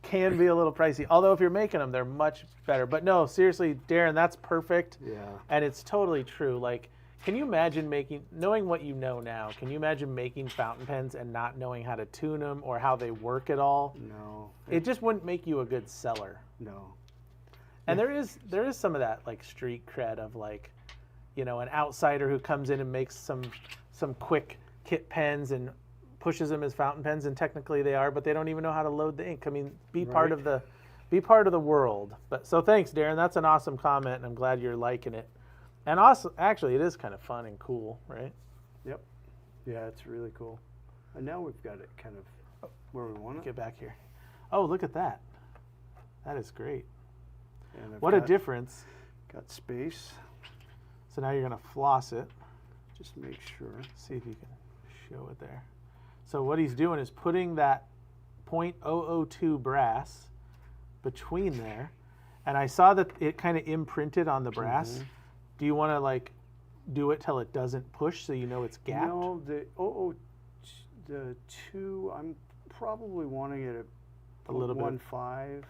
Speaker 1: can be a little pricey. Although if you're making them, they're much better. But no, seriously, Darren, that's perfect.
Speaker 2: Yeah.
Speaker 1: And it's totally true. Like, can you imagine knowing what you know now, can you imagine making fountain pens and not knowing how to tune them or how they work at all?
Speaker 2: No.
Speaker 1: It just wouldn't make you a good seller.
Speaker 2: No.
Speaker 1: And there is some of that like street cred of like, you know, an outsider who comes in and makes some quick kit pens and pushes them as fountain pens, and technically they are, but they don't even know how to load the ink. I mean, be part of the world. But so thanks, Darren. That's an awesome comment, and I'm glad you're liking it. And also, actually, it is kind of fun and cool, right?
Speaker 2: Yep. Yeah, it's really cool. And now we've got it kind of where we want it.
Speaker 1: Get back here. Oh, look at that. That is great.
Speaker 2: And I've
Speaker 1: What a difference.
Speaker 2: Got space.
Speaker 1: So now you're going to floss it.
Speaker 2: Just make sure.
Speaker 1: See if you can show it there. So what he's doing is putting that 0.002 brass between there. And I saw that it kind of imprinted on the brass. Do you want to like do it till it doesn't push so you know it's gapped?
Speaker 2: No, the 2, I'm probably wanting it at
Speaker 1: A little bit.
Speaker 2: 1.5.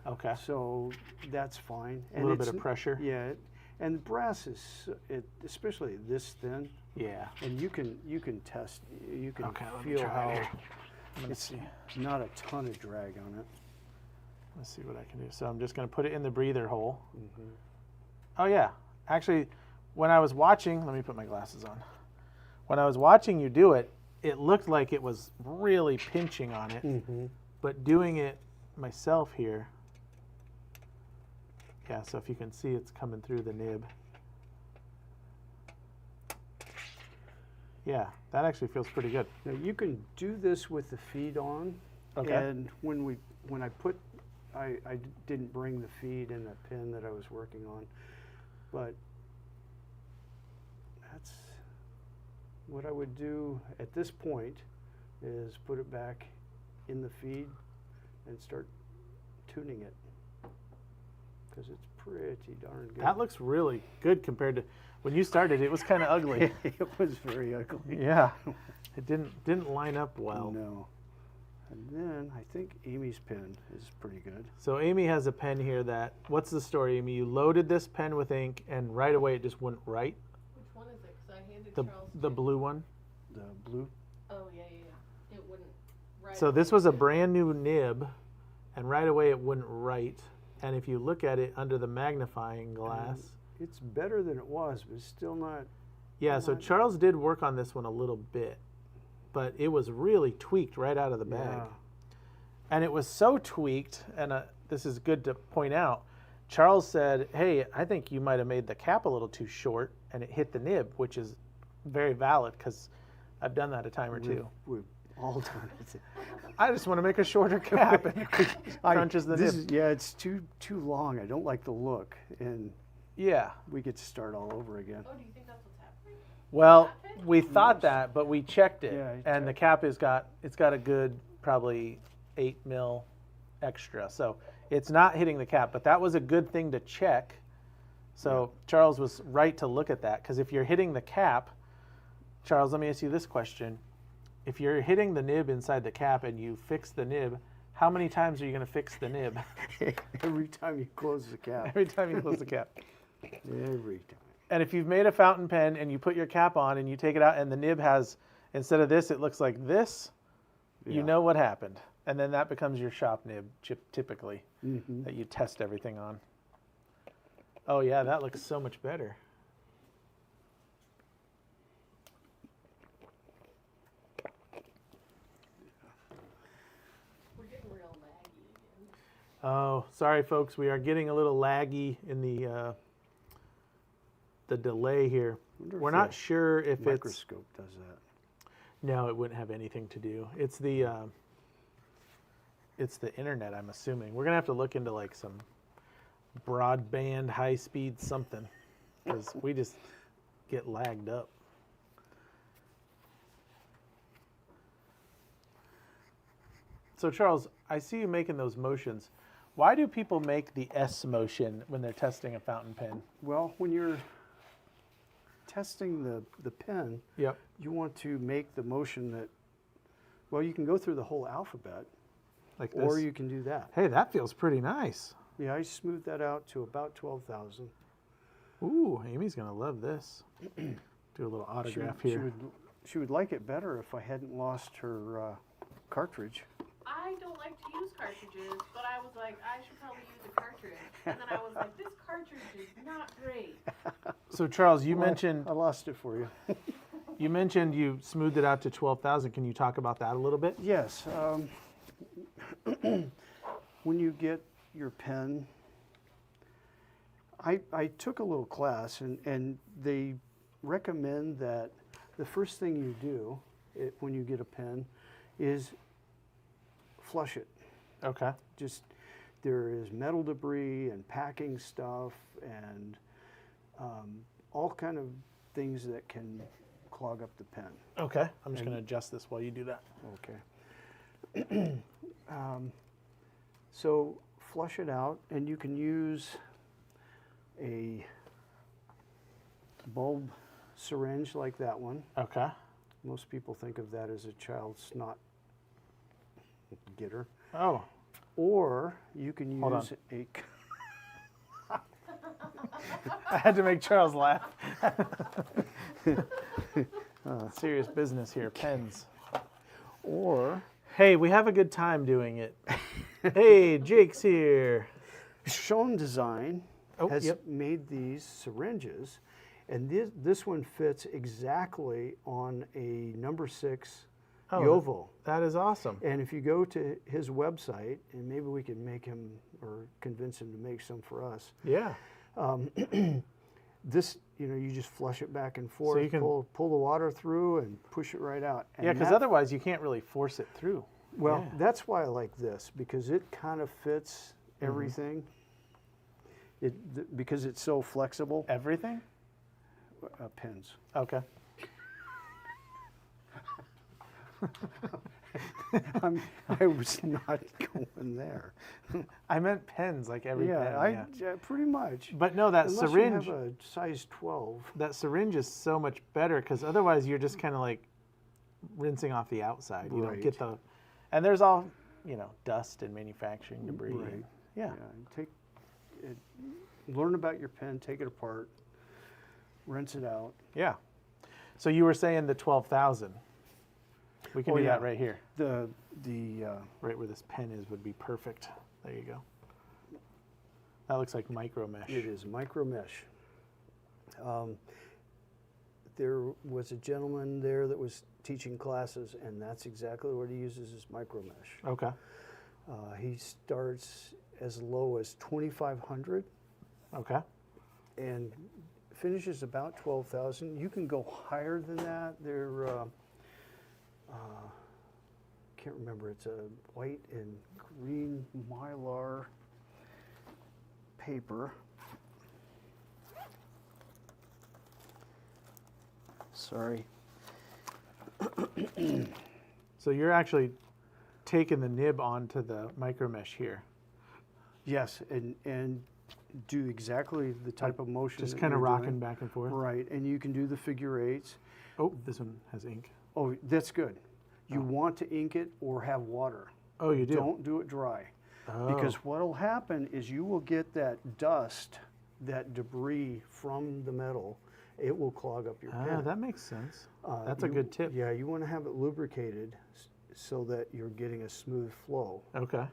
Speaker 1: Okay.
Speaker 2: So that's fine.
Speaker 1: A little bit of pressure.
Speaker 2: Yeah, and the brass is, especially this thin.
Speaker 1: Yeah.
Speaker 2: And you can test. You can
Speaker 1: Okay, let me
Speaker 2: feel
Speaker 1: try
Speaker 2: how
Speaker 1: it here. I'm gonna
Speaker 2: it's
Speaker 1: see.
Speaker 2: not a ton of drag on it.
Speaker 1: Let's see what I can do. So I'm just going to put it in the breather hole. Oh yeah. Actually, when I was watching, let me put my glasses on. When I was watching you do it, it looked like it was really pinching on it. But doing it myself here, yeah, so if you can see it's coming through the nib. Yeah, that actually feels pretty good.
Speaker 2: Now you can do this with the feed on.
Speaker 1: Okay.
Speaker 2: And when I didn't bring the feed in the pen that I was working on, but that's what I would do at this point. is put it back in the feed and start tuning it, because it's pretty darn good.
Speaker 1: That looks really good compared to when you started. It was kind of ugly.
Speaker 2: It was very ugly.
Speaker 1: Yeah, it didn't line up well.
Speaker 2: No. And then I think Amy's pen is pretty good.
Speaker 1: So Amy has a pen here that, what's the story, Amy? You loaded this pen with ink and right away it just wouldn't write?
Speaker 3: Which one is it? Because I handed
Speaker 1: The,
Speaker 3: Charles
Speaker 1: the
Speaker 3: two.
Speaker 1: blue one?
Speaker 2: The blue.
Speaker 3: Oh, yeah. It wouldn't write.
Speaker 1: So this was a brand new nib and right away it wouldn't write. And if you look at it under the magnifying glass.
Speaker 2: It's better than it was, but it's still not.
Speaker 1: Yeah, so Charles did work on this one a little bit, but it was really tweaked right out of the bag.
Speaker 2: Yeah.
Speaker 1: And it was so tweaked, and this is good to point out, Charles said, hey, I think you might have made the cap a little too short, and it hit the nib, which is very valid, because I've done that a time or two.
Speaker 2: We've all done it.
Speaker 1: I just want to make a shorter cap, and it crunches the nib.
Speaker 2: Yeah, it's too long. I don't like the look, and
Speaker 1: Yeah.
Speaker 2: we get to start all over again.
Speaker 3: Oh, do you think that's what's happening?
Speaker 1: Well, we thought that, but we checked it,
Speaker 2: Yeah, you
Speaker 1: and the cap it's got a good probably 8 mil extra, so it's not hitting the cap. But that was a good thing to check. So Charles was right to look at that, because if you're hitting the cap, Charles, let me ask you this question: if you're hitting the nib inside the cap and you fix the nib, how many times are you going to fix the nib?
Speaker 2: Every time you close the cap.
Speaker 1: Every time you close the cap.
Speaker 2: Every time.
Speaker 1: And if you've made a fountain pen and you put your cap on and you take it out and the nib has, instead of this, it looks like this, you
Speaker 2: Yeah.
Speaker 1: know what happened. And then that becomes your shop nib, typically,
Speaker 2: Mm-hmm.
Speaker 1: that you test everything on. Oh yeah, that looks so much better.
Speaker 3: We're getting real laggy again.
Speaker 1: Oh, sorry folks, we are getting a little laggy in the delay here. We're not sure if it's,
Speaker 2: Microscope does that.
Speaker 1: no, it wouldn't have anything to do. It's the internet, I'm assuming. We're gonna have to look into like some broadband, high speed something, because we just get lagged up. So Charles, I see you making those motions. Why do people make the S motion when they're testing a fountain pen?
Speaker 2: Well, when you're testing the pen,
Speaker 1: Yep.
Speaker 2: you want to make the motion that, well, you can go through the whole alphabet,
Speaker 1: Like this.
Speaker 2: or you can do that.
Speaker 1: Hey, that feels pretty nice.
Speaker 2: Yeah, I smoothed that out to about 12,000.
Speaker 1: Ooh, Amy's gonna love this. Do a little autograph here.
Speaker 2: She would like it better if I hadn't lost her cartridge.
Speaker 3: I don't like to use cartridges, but I was like, I should probably use a cartridge. And then I was like, this cartridge is not great.
Speaker 1: So Charles, you
Speaker 2: Well,
Speaker 1: mentioned
Speaker 2: I lost it for you.
Speaker 1: you smoothed it out to 12,000. Can you talk about that a little bit?
Speaker 2: Yes. When you get your pen, I took a little class, and they recommend that the first thing you do when you get a pen is flush it.
Speaker 1: Okay.
Speaker 2: Just, there is metal debris and packing stuff and all kind of things that can clog up the pen.
Speaker 1: Okay. I'm just going to adjust this while you do that.
Speaker 2: Okay. So flush it out, and you can use a bulb syringe like that one.
Speaker 1: Okay.
Speaker 2: Most people think of that as a child's snot getter.
Speaker 1: Oh,
Speaker 2: Or you can
Speaker 1: Hold
Speaker 2: use a
Speaker 1: I had to make Charles laugh. Serious business here, pens.
Speaker 2: or
Speaker 1: Hey, we have a good time doing it. Hey, Jake's here.
Speaker 2: Schoen Design
Speaker 1: Oh,
Speaker 2: has
Speaker 1: yep.
Speaker 2: made these syringes, and this one fits exactly on a number 6
Speaker 1: Oh,
Speaker 2: Yovo.
Speaker 1: That is awesome.
Speaker 2: And if you go to his website, and maybe we can make him or convince him to make some for us.
Speaker 1: Yeah.
Speaker 2: This, you just flush it back and forth,
Speaker 1: you can-
Speaker 2: pull the water through, and push it right out. And
Speaker 1: Yeah, because
Speaker 2: that-
Speaker 1: otherwise you can't really force it through.
Speaker 2: Well,
Speaker 1: Yeah.
Speaker 2: that's why I like this, because it kind of fits everything. Because it's so flexible.
Speaker 1: Everything?
Speaker 2: Pens.
Speaker 1: Okay.
Speaker 2: I was not going there.
Speaker 1: I meant pens, like every pen.
Speaker 2: Yeah, pretty much.
Speaker 1: But no, that
Speaker 2: Unless
Speaker 1: syringe,
Speaker 2: you have a size 12.
Speaker 1: that syringe is so much better because otherwise you're just kind of like rinsing off the outside. You don't get the, and there's all, dust and manufacturing debris.
Speaker 2: Right.
Speaker 1: Yeah.
Speaker 2: Take it, learn about your pen, take it apart, rinse it out.
Speaker 1: Yeah. So you were saying the 12,000. We can do that right here.
Speaker 2: The
Speaker 1: Right where this pen is would be perfect. There you go. That looks like micro mesh.
Speaker 2: It is micro mesh. There was a gentleman there that was teaching classes, and that's exactly what he uses is micro mesh.
Speaker 1: Okay.
Speaker 2: He starts as low as 2,500
Speaker 1: Okay.
Speaker 2: and finishes about 12,000. You can go higher than that. They're can't remember. It's a white and green mylar paper. Sorry.
Speaker 1: So you're actually taking the nib onto the micro mesh here.
Speaker 2: Yes, and do exactly the type of motion.
Speaker 1: Just
Speaker 2: that
Speaker 1: kind of
Speaker 2: you're
Speaker 1: rocking
Speaker 2: doing.
Speaker 1: back and forth.
Speaker 2: Right, and you can do the figure eights.
Speaker 1: Oh, this one has ink.
Speaker 2: Oh, that's good. You want to ink it or have water.
Speaker 1: Oh, you do?
Speaker 2: Don't do it dry.
Speaker 1: Oh.
Speaker 2: Because what will happen is you will get that dust, that debris from the metal. It will clog up your pen.
Speaker 1: That makes sense. That's a good tip.
Speaker 2: Yeah, you want to have it lubricated so that you're getting a smooth flow.
Speaker 1: Okay.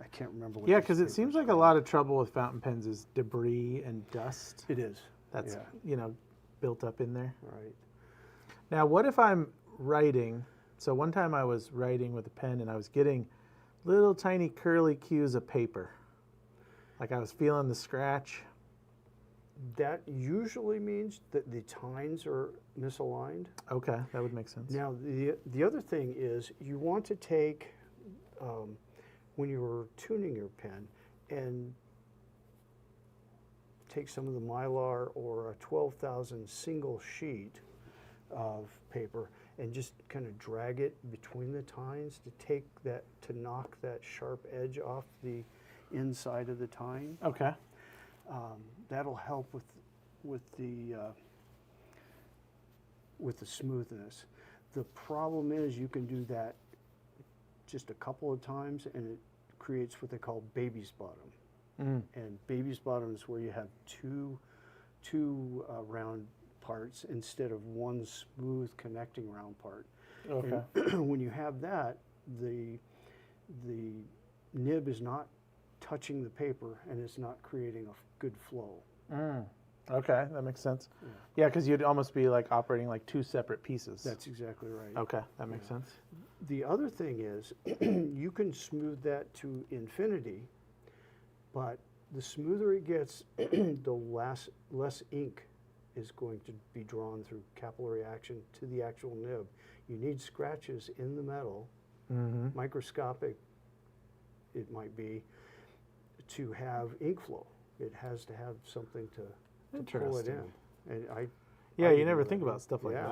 Speaker 2: I can't remember what
Speaker 1: Yeah,
Speaker 2: this
Speaker 1: because it
Speaker 2: paper's
Speaker 1: seems like a
Speaker 2: called.
Speaker 1: lot of trouble with fountain pens is debris and dust.
Speaker 2: It is.
Speaker 1: That's,
Speaker 2: yeah,
Speaker 1: built up in there.
Speaker 2: right.
Speaker 1: Now, what if I'm writing? So one time I was writing with a pen and I was getting little tiny curly cues of paper. Like I was feeling the scratch.
Speaker 2: That usually means that the tines are misaligned.
Speaker 1: Okay, that would make sense.
Speaker 2: Now, the other thing is you want to take, when you're tuning your pen, and take some of the Mylar or a 12,000 single sheet of paper and just kind of drag it between the tines to knock that sharp edge off the inside of the tine.
Speaker 1: Okay.
Speaker 2: That'll help with the smoothness. The problem is you can do that just a couple of times and it creates what they call baby's bottom. And baby's bottom is where you have two round parts instead of one smooth connecting round part.
Speaker 1: Okay.
Speaker 2: And when you have that, the nib is not touching the paper and it's not creating a good flow.
Speaker 1: Okay, that makes sense. Yeah, because you'd almost be like operating like two separate pieces.
Speaker 2: That's exactly right.
Speaker 1: Okay, that makes sense.
Speaker 2: The other thing is you can smooth that to infinity, but the smoother it gets, the less ink is going to be drawn through capillary action to the actual nib. You need scratches in the metal, microscopic it might be, to have ink flow. It has to have something to pull it in. And
Speaker 1: Yeah,
Speaker 2: I
Speaker 1: you never
Speaker 2: do
Speaker 1: think
Speaker 2: that.
Speaker 1: about stuff like
Speaker 2: Yeah.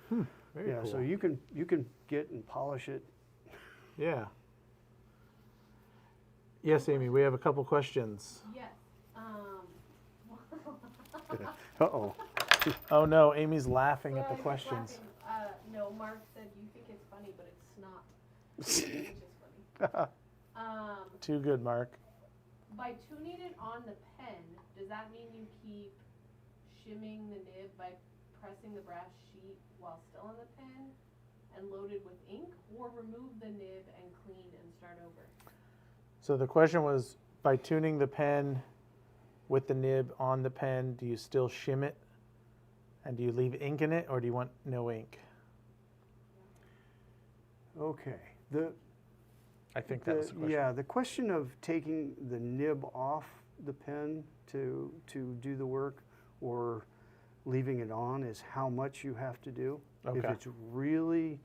Speaker 1: that. Very
Speaker 2: Yeah,
Speaker 1: cool.
Speaker 2: so you can get and polish it.
Speaker 1: Yeah. Yes, Amy, we have a couple questions.
Speaker 3: Yes.
Speaker 2: Uh-oh.
Speaker 1: Oh no, Amy's laughing at
Speaker 3: Well,
Speaker 1: the
Speaker 3: I was
Speaker 1: questions.
Speaker 3: laughing. No, Mark said you think it's funny, but it's not. Which is funny.
Speaker 1: Too good, Mark.
Speaker 3: By tuning it on the pen, does that mean you keep shimming the nib by pressing the brass sheet while still on the pen and loaded with ink, or remove the nib and clean and start over?
Speaker 1: So the question was, by tuning the pen with the nib on the pen, do you still shim it? And do you leave ink in it, or do you want no ink?
Speaker 2: Okay.
Speaker 1: I think that was the question.
Speaker 2: Yeah, the question of taking the nib off the pen to do the work or leaving it on is how much you have to do. If
Speaker 1: Okay.
Speaker 2: it's really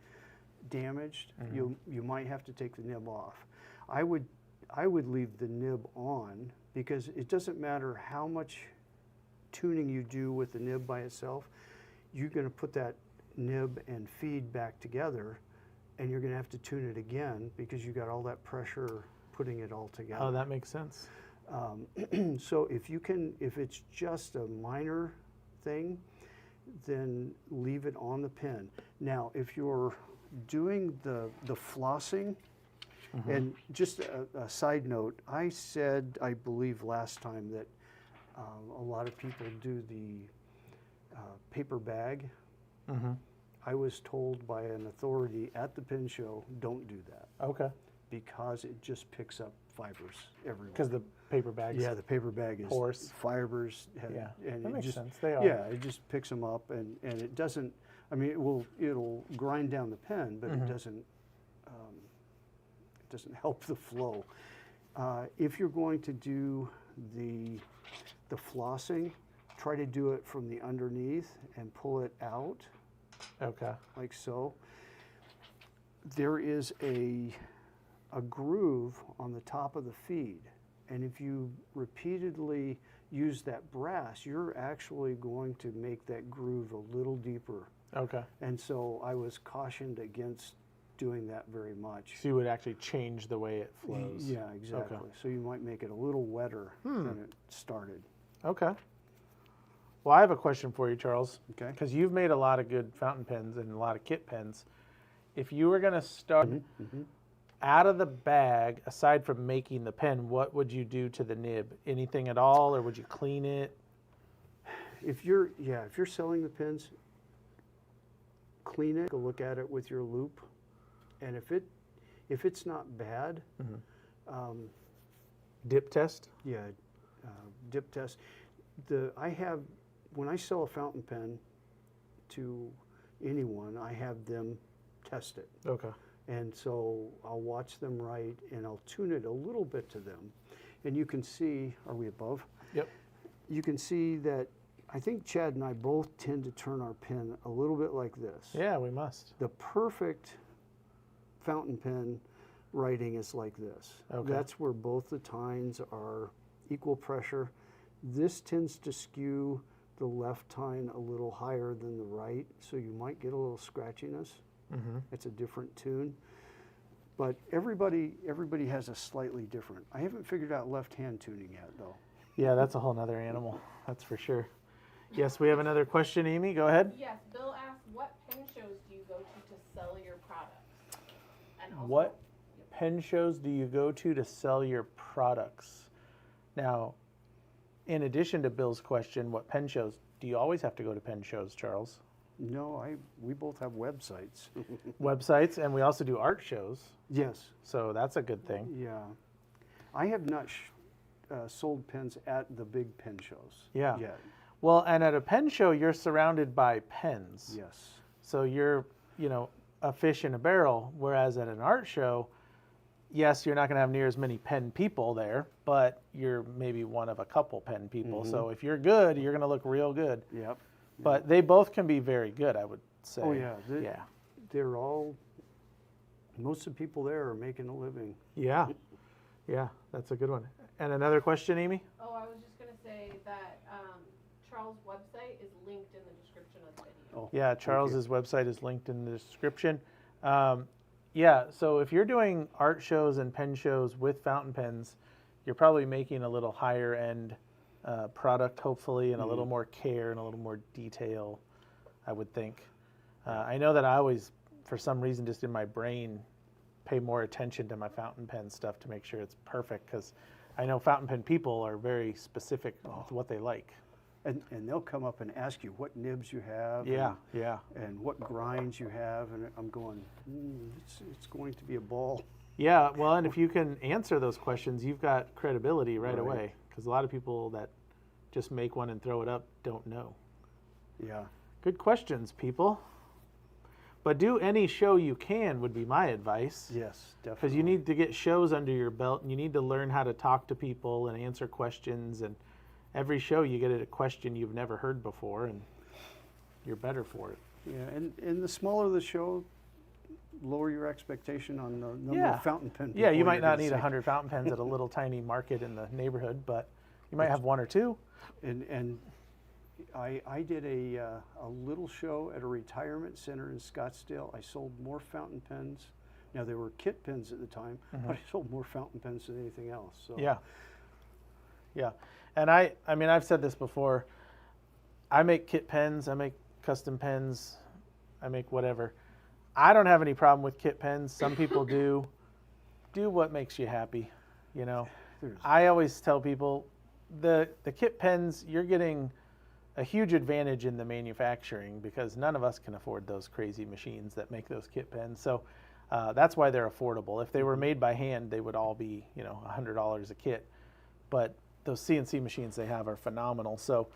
Speaker 2: damaged, you might have to take the nib off. I would leave the nib on because it doesn't matter how much tuning you do with the nib by itself. You're going to put that nib and feed back together, and you're going to have to tune it again because you got all that pressure putting it all together.
Speaker 1: Oh, that makes sense.
Speaker 2: So if it's just a minor thing, then leave it on the pen. Now, if you're doing the flossing, and just a side note, I said, I believe last time that a lot of people do the paper bag. I was told by an authority at the pen show, don't do that
Speaker 1: Okay.
Speaker 2: because it just picks up fibers everywhere.
Speaker 1: Because the paper bags.
Speaker 2: Yeah, the paper bag is
Speaker 1: Porous.
Speaker 2: fibers.
Speaker 1: Yeah,
Speaker 2: and
Speaker 1: that
Speaker 2: it
Speaker 1: makes
Speaker 2: just,
Speaker 1: sense. They are.
Speaker 2: Yeah, it just picks them up, and it doesn't. I mean, it'll grind down the pen, but it doesn't help the flow. If you're going to do the flossing, try to do it from the underneath and pull it out
Speaker 1: Okay.
Speaker 2: like so. There is a groove on the top of the feed, and if you repeatedly use that brass, you're actually going to make that groove a little deeper.
Speaker 1: Okay.
Speaker 2: And so I was cautioned against doing that very much.
Speaker 1: So you would actually change the way it flows.
Speaker 2: Yeah, exactly. So you might make it a little wetter than it started.
Speaker 1: Okay. Well, I have a question for you, Charles.
Speaker 2: Okay.
Speaker 1: Because you've made a lot of good fountain pens and a lot of kit pens. If you were going to start out of the bag, aside from making the pen, what would you do to the nib? Anything at all, or would you clean it?
Speaker 2: If you're selling the pens, clean it, go look at it with your loop, and if it's not bad,
Speaker 1: Dip test?
Speaker 2: dip test. When I sell a fountain pen to anyone, I have them test it.
Speaker 1: Okay.
Speaker 2: And so I'll watch them write, and I'll tune it a little bit to them. And you can see, are we above?
Speaker 1: Yep.
Speaker 2: You can see that I think Chad and I both tend to turn our pen a little bit like this.
Speaker 1: Yeah, we must.
Speaker 2: The perfect fountain pen writing is like this.
Speaker 1: Okay.
Speaker 2: That's where both the tines are equal pressure. This tends to skew the left tine a little higher than the right, so you might get a little scratchiness. It's a different tune. But everybody has a slightly different. I haven't figured out left-hand tuning yet, though.
Speaker 1: Yeah, that's a whole nother animal. That's for sure. Yes, we have another question, Amy. Go ahead.
Speaker 3: Yes, Bill asked, what pen shows do you go to sell your products? And also,
Speaker 1: What pen shows do you go to sell your products? Now, in addition to Bill's question, what pen shows, do you always have to go to pen shows, Charles?
Speaker 2: No, we both have websites.
Speaker 1: Websites, and we also do art shows,
Speaker 2: Yes.
Speaker 1: so that's a good thing.
Speaker 2: Yeah. I have not sold pens at the big pen shows
Speaker 1: Yeah.
Speaker 2: yet.
Speaker 1: Well, and at a pen show, you're surrounded by pens.
Speaker 2: Yes.
Speaker 1: So you're, a fish in a barrel, whereas at an art show, yes, you're not going to have near as many pen people there, but you're maybe one of a couple pen people. So if you're good, you're going to look real good.
Speaker 2: Yep.
Speaker 1: But they both can be very good, I would say.
Speaker 2: Oh, yeah.
Speaker 1: Yeah.
Speaker 2: They're all, most of the people there are making a living.
Speaker 1: Yeah. Yeah, that's a good one. And another question, Amy?
Speaker 3: Oh, I was just going to say that Charles' website is linked in the description of the video.
Speaker 2: Oh,
Speaker 1: Yeah,
Speaker 2: thank you.
Speaker 1: Charles's website is linked in the description. Yeah, so if you're doing art shows and pen shows with fountain pens, you're probably making a little higher end product, hopefully, and a little more care and a little more detail, I would think. I know that I always, for some reason, just in my brain, pay more attention to my fountain pen stuff to make sure it's perfect, because I know fountain pen people are very specific with what they like.
Speaker 2: And they'll come up and ask you what nibs you have.
Speaker 1: Yeah, yeah.
Speaker 2: And what grinds you have. And I'm going, it's going to be a ball.
Speaker 1: Yeah, well, and if you can answer those questions, you've got credibility right
Speaker 2: Right.
Speaker 1: away, because a lot of people that just make one and throw it up don't know.
Speaker 2: Yeah.
Speaker 1: Good questions, people. But do any show you can would be my advice.
Speaker 2: Yes, definitely.
Speaker 1: Because you need to get shows under your belt, and you need to learn how to talk to people and answer questions. And every show you get a question you've never heard before, and you're better for it.
Speaker 2: Yeah, and the smaller the show, lower your expectation on the number
Speaker 1: Yeah.
Speaker 2: of fountain pen people.
Speaker 1: Yeah, you might
Speaker 2: you're
Speaker 1: not
Speaker 2: gonna
Speaker 1: need
Speaker 2: see.
Speaker 1: 100 fountain pens at a little tiny market in the neighborhood, but you might have one or two.
Speaker 2: And I did a little show at a retirement center in Scottsdale. I sold more fountain pens. Now, they were kit pens at the time, but I sold more fountain pens than anything else. So.
Speaker 1: Yeah. Yeah. And I mean, I've said this before. I make kit pens. I make custom pens. I make whatever. I don't have any problem with kit pens. Some people do. Do what makes you happy, you know. I always tell people the kit pens, you're getting a huge advantage in the manufacturing because none of us can afford those crazy machines that make those kit pens. So that's why they're affordable. If they were made by hand, they would all be, you know, $100 a kit. But those CNC machines they have are phenomenal. So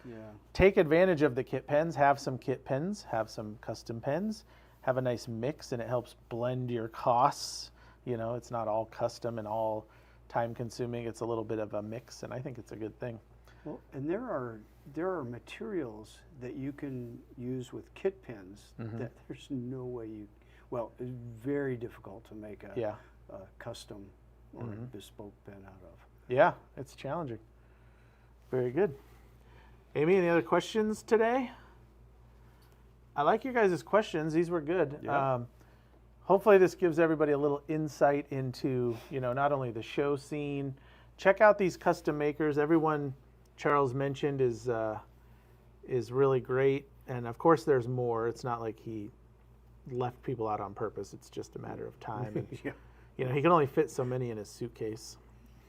Speaker 1: take advantage of the kit pens, have some kit pens, have some custom pens, have a nice mix, and it helps blend your costs. You know, it's not all custom and all time consuming. It's a little bit of a mix, and I think it's a good thing.
Speaker 2: Well, and there are materials that you can use with kit pens that there's no way well, it's very difficult to make a custom or a bespoke pen out of.
Speaker 1: Yeah, it's challenging. Very good. Amy, any other questions today? I like your guys' questions. These were good.
Speaker 2: Yeah.
Speaker 1: Hopefully this gives everybody a little insight into, you know, not only the show scene. Check out these custom makers. Everyone Charles mentioned is really great. And of course there's more. It's not like he left people out on purpose. It's just a matter of time. And, you know, he can only fit so many in his suitcase.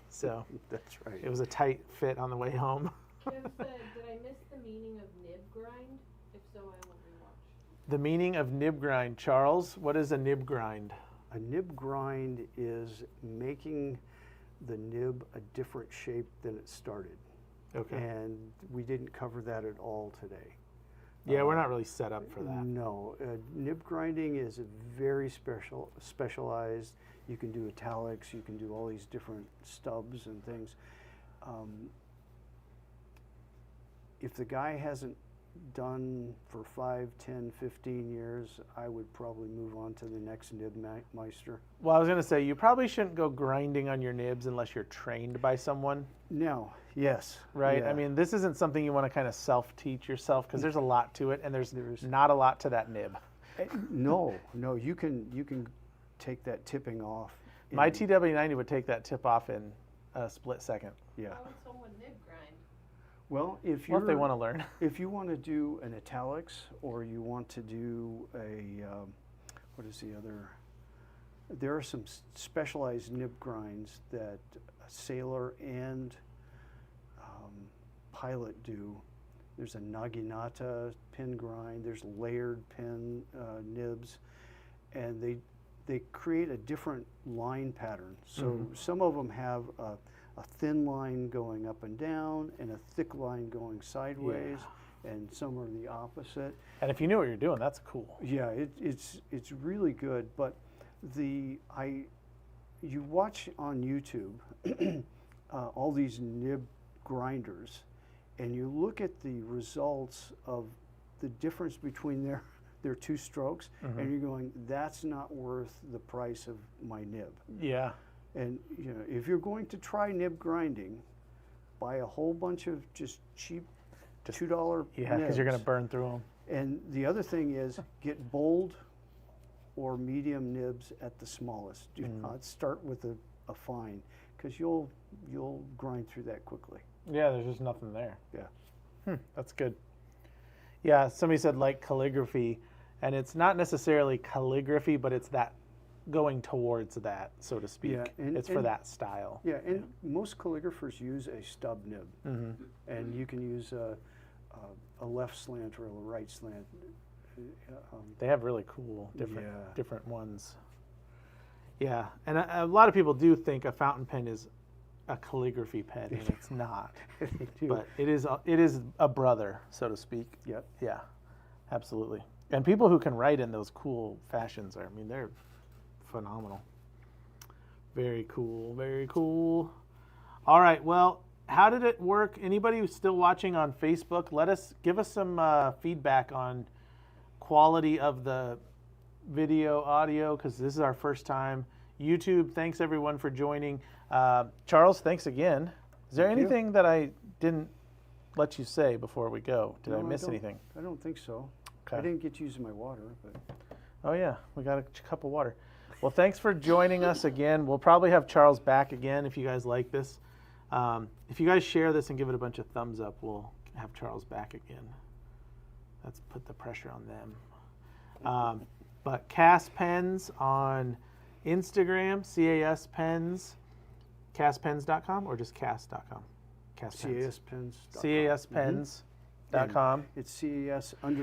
Speaker 1: So
Speaker 2: that's right.
Speaker 1: It was a tight fit on the way home.
Speaker 3: Did I miss the meaning of nib grind? If so, I will rewatch.
Speaker 1: The meaning of nib grind. Charles, what is a nib grind?
Speaker 2: A nib grind is making the nib a different shape than it started.
Speaker 1: Okay.
Speaker 2: And we didn't cover that at all today.
Speaker 1: Yeah, we're not really set up for that.
Speaker 2: No. Nib grinding is a very specialized. You can do italics. You can do all these different stubs and things. If the guy hasn't done for 5, 10, 15 years, I would probably move on to the next nib meister.
Speaker 1: Well, I was going to say, you probably shouldn't go grinding on your nibs unless you're trained by someone.
Speaker 2: No, yes.
Speaker 1: Right?
Speaker 2: Yeah.
Speaker 1: I mean, this isn't something you want to kind of self-teach yourself because there's a lot to it, and there's not a lot to that nib.
Speaker 2: No, you can take that tipping off.
Speaker 1: My TW90 would take that tip off in a split second.
Speaker 2: Yeah.
Speaker 3: How would someone nib grind?
Speaker 2: Well, if
Speaker 1: they want to learn.
Speaker 2: If you want to do an italics, or you want to do a, what is the other? There are some specialized nib grinds that a sailor and pilot do. There's a naginata pin grind. There's layered pin nibs, and they create a different line pattern. So some of them have a thin line going up and down and a thick line going sideways, and some are the opposite.
Speaker 1: And if you knew what you're doing, that's cool.
Speaker 2: Yeah, it's really good. But you watch on YouTube all these nib grinders, and you look at the results of the difference between their two strokes, and you're going, that's not worth the price of my nib.
Speaker 1: Yeah.
Speaker 2: And you know, if you're going to try nib grinding, buy a whole bunch of just cheap $2
Speaker 1: Yeah, because you're going to burn through them.
Speaker 2: And the other thing is, get bold or medium nibs at the smallest. Do not start with a fine, because you'll grind through that quickly.
Speaker 1: Yeah, there's just nothing there.
Speaker 2: Yeah.
Speaker 1: That's good. Yeah, somebody said like calligraphy, and it's not necessarily calligraphy, but it's that going towards that, so to speak.
Speaker 2: Yeah,
Speaker 1: it's for that style.
Speaker 2: Yeah, and most calligraphers use a stub nib, and you can use a left slant or a right slant.
Speaker 1: They have really cool different ones. Yeah, and a lot of people do think a fountain pen is a calligraphy pen, and it's not.
Speaker 2: They do.
Speaker 1: But it is a brother, so to speak.
Speaker 2: Yep.
Speaker 1: Yeah, absolutely. And people who can write in those cool fashions they're phenomenal. Very cool, very cool. All right, well, how did it work? Anybody who's still watching on Facebook, give us some feedback on quality of the video, audio, because this is our first time. YouTube, thanks everyone for joining. Charles, thanks again. Is there anything that I didn't let you say before we go? Did I
Speaker 2: No,
Speaker 1: miss
Speaker 2: don't-
Speaker 1: anything?
Speaker 2: I don't think so.
Speaker 1: Okay.
Speaker 2: I didn't get to use my water, but
Speaker 1: Oh yeah, we got a cup of water. Well, thanks for joining us again. We'll probably have Charles back again if you guys like this. If you guys share this and give it a bunch of thumbs up, we'll have Charles back again. Let's put the pressure on them. But CAS Pens on Instagram, CAS Pens, caspens.com or just cas.com? CAS Pens.
Speaker 2: caspens.com.
Speaker 1: caspens.com.
Speaker 2: It's CAS _ on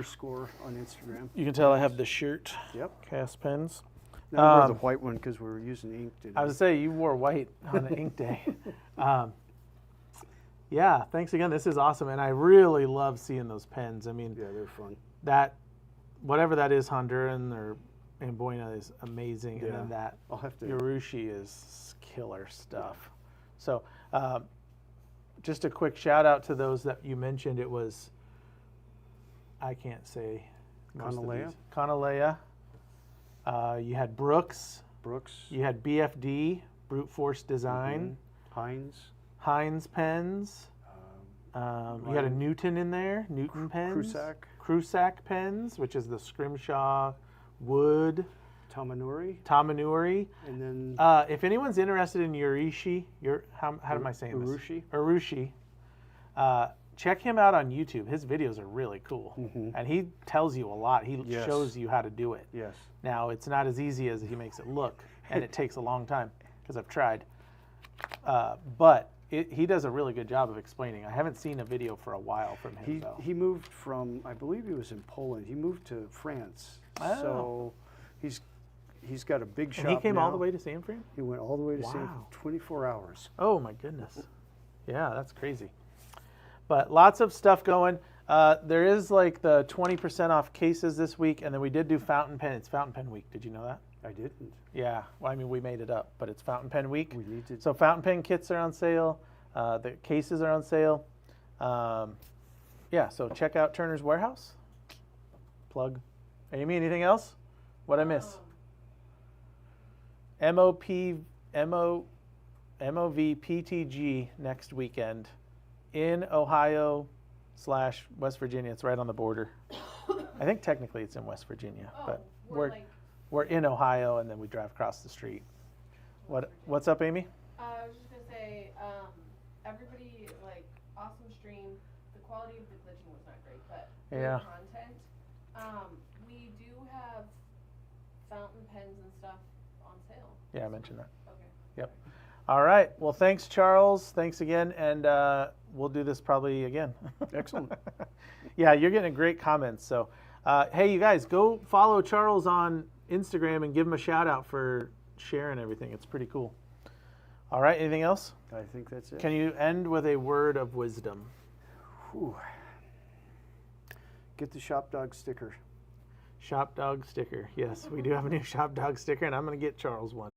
Speaker 2: Instagram.
Speaker 1: You can tell I have the shirt,
Speaker 2: Yep.
Speaker 1: CAS Pens.
Speaker 2: Now I wore the white one because we were using ink today.
Speaker 1: I was say you wore white on an ink day. Yeah, thanks again. This is awesome, and I really love seeing those pens. I mean,
Speaker 2: Yeah, they're fun.
Speaker 1: that whatever that is, Honduran or Amboina is amazing, and
Speaker 2: Yeah.
Speaker 1: then that
Speaker 2: I'll have to.
Speaker 1: Yorushi is killer stuff. So, just a quick shout out to those that you mentioned. It was I can't say most of
Speaker 2: Conalea?
Speaker 1: these. Conalea. You had Brooks.
Speaker 2: Brooks.
Speaker 1: You had BFD, Brute Force Design.
Speaker 2: Heinz.
Speaker 1: Heinz pens. You had a
Speaker 2: Ryan-
Speaker 1: Newton in there. Newton pens.
Speaker 2: Crusac.
Speaker 1: Crusac pens, which is the Scrimshaw wood.
Speaker 2: Tamanuri.
Speaker 1: Tamanuri.
Speaker 2: And then
Speaker 1: If anyone's interested in Urishi, how am I saying this?
Speaker 2: Urushi.
Speaker 1: Urushi. Check him out on YouTube. His videos are really cool. And he tells you a lot. He
Speaker 2: Yes.
Speaker 1: shows you how to do it.
Speaker 2: Yes.
Speaker 1: Now, it's not as easy as he makes it look, and it takes a long time because I've tried. But he does a really good job of explaining. I haven't seen a video for a while from him, though.
Speaker 2: He moved from, I believe he was in Poland. He moved to France.
Speaker 1: Oh.
Speaker 2: So he's got a big shop
Speaker 1: And he came all
Speaker 2: now.
Speaker 1: the way to San Fran?
Speaker 2: He went all the way to San Fran,
Speaker 1: Wow.
Speaker 2: 24 hours.
Speaker 1: Oh, my goodness. Yeah, that's crazy. But lots of stuff going. There is like the 20% off cases this week, and then we did do fountain pen. It's fountain pen week. Did you know that?
Speaker 2: I didn't.
Speaker 1: Yeah. Well, I mean, we made it up, but it's fountain pen week.
Speaker 2: We need to.
Speaker 1: So fountain pen kits are on sale. The cases are on sale. Yeah, so check out Turner's Warehouse. Plug. Amy, anything else? What'd I miss? MOVPTG next weekend in Ohio/West Virginia. It's right on the border. I think technically it's in West Virginia, but we're in Ohio, and then we drive across the street. What's up, Amy?
Speaker 3: I was just gonna say, everybody, awesome stream. The quality of the glitching was not great, but
Speaker 1: Yeah.
Speaker 3: good content. We do have fountain pens and stuff on sale.
Speaker 1: Yeah, I mentioned that.
Speaker 3: Okay.
Speaker 1: Yep. All right. Well, thanks, Charles. Thanks again, and we'll do this probably again.
Speaker 2: Excellent.
Speaker 1: Yeah, you're getting great comments. So, hey, you guys, go follow Charles on Instagram and give him a shout out for sharing everything. It's pretty cool. All right. Anything else?
Speaker 2: I think that's it.
Speaker 1: Can you end with a word of wisdom?
Speaker 2: Whew. Get the Shop Dog sticker.
Speaker 1: Shop Dog sticker. Yes, we do have a new Shop Dog sticker, and I'm going to get Charles one.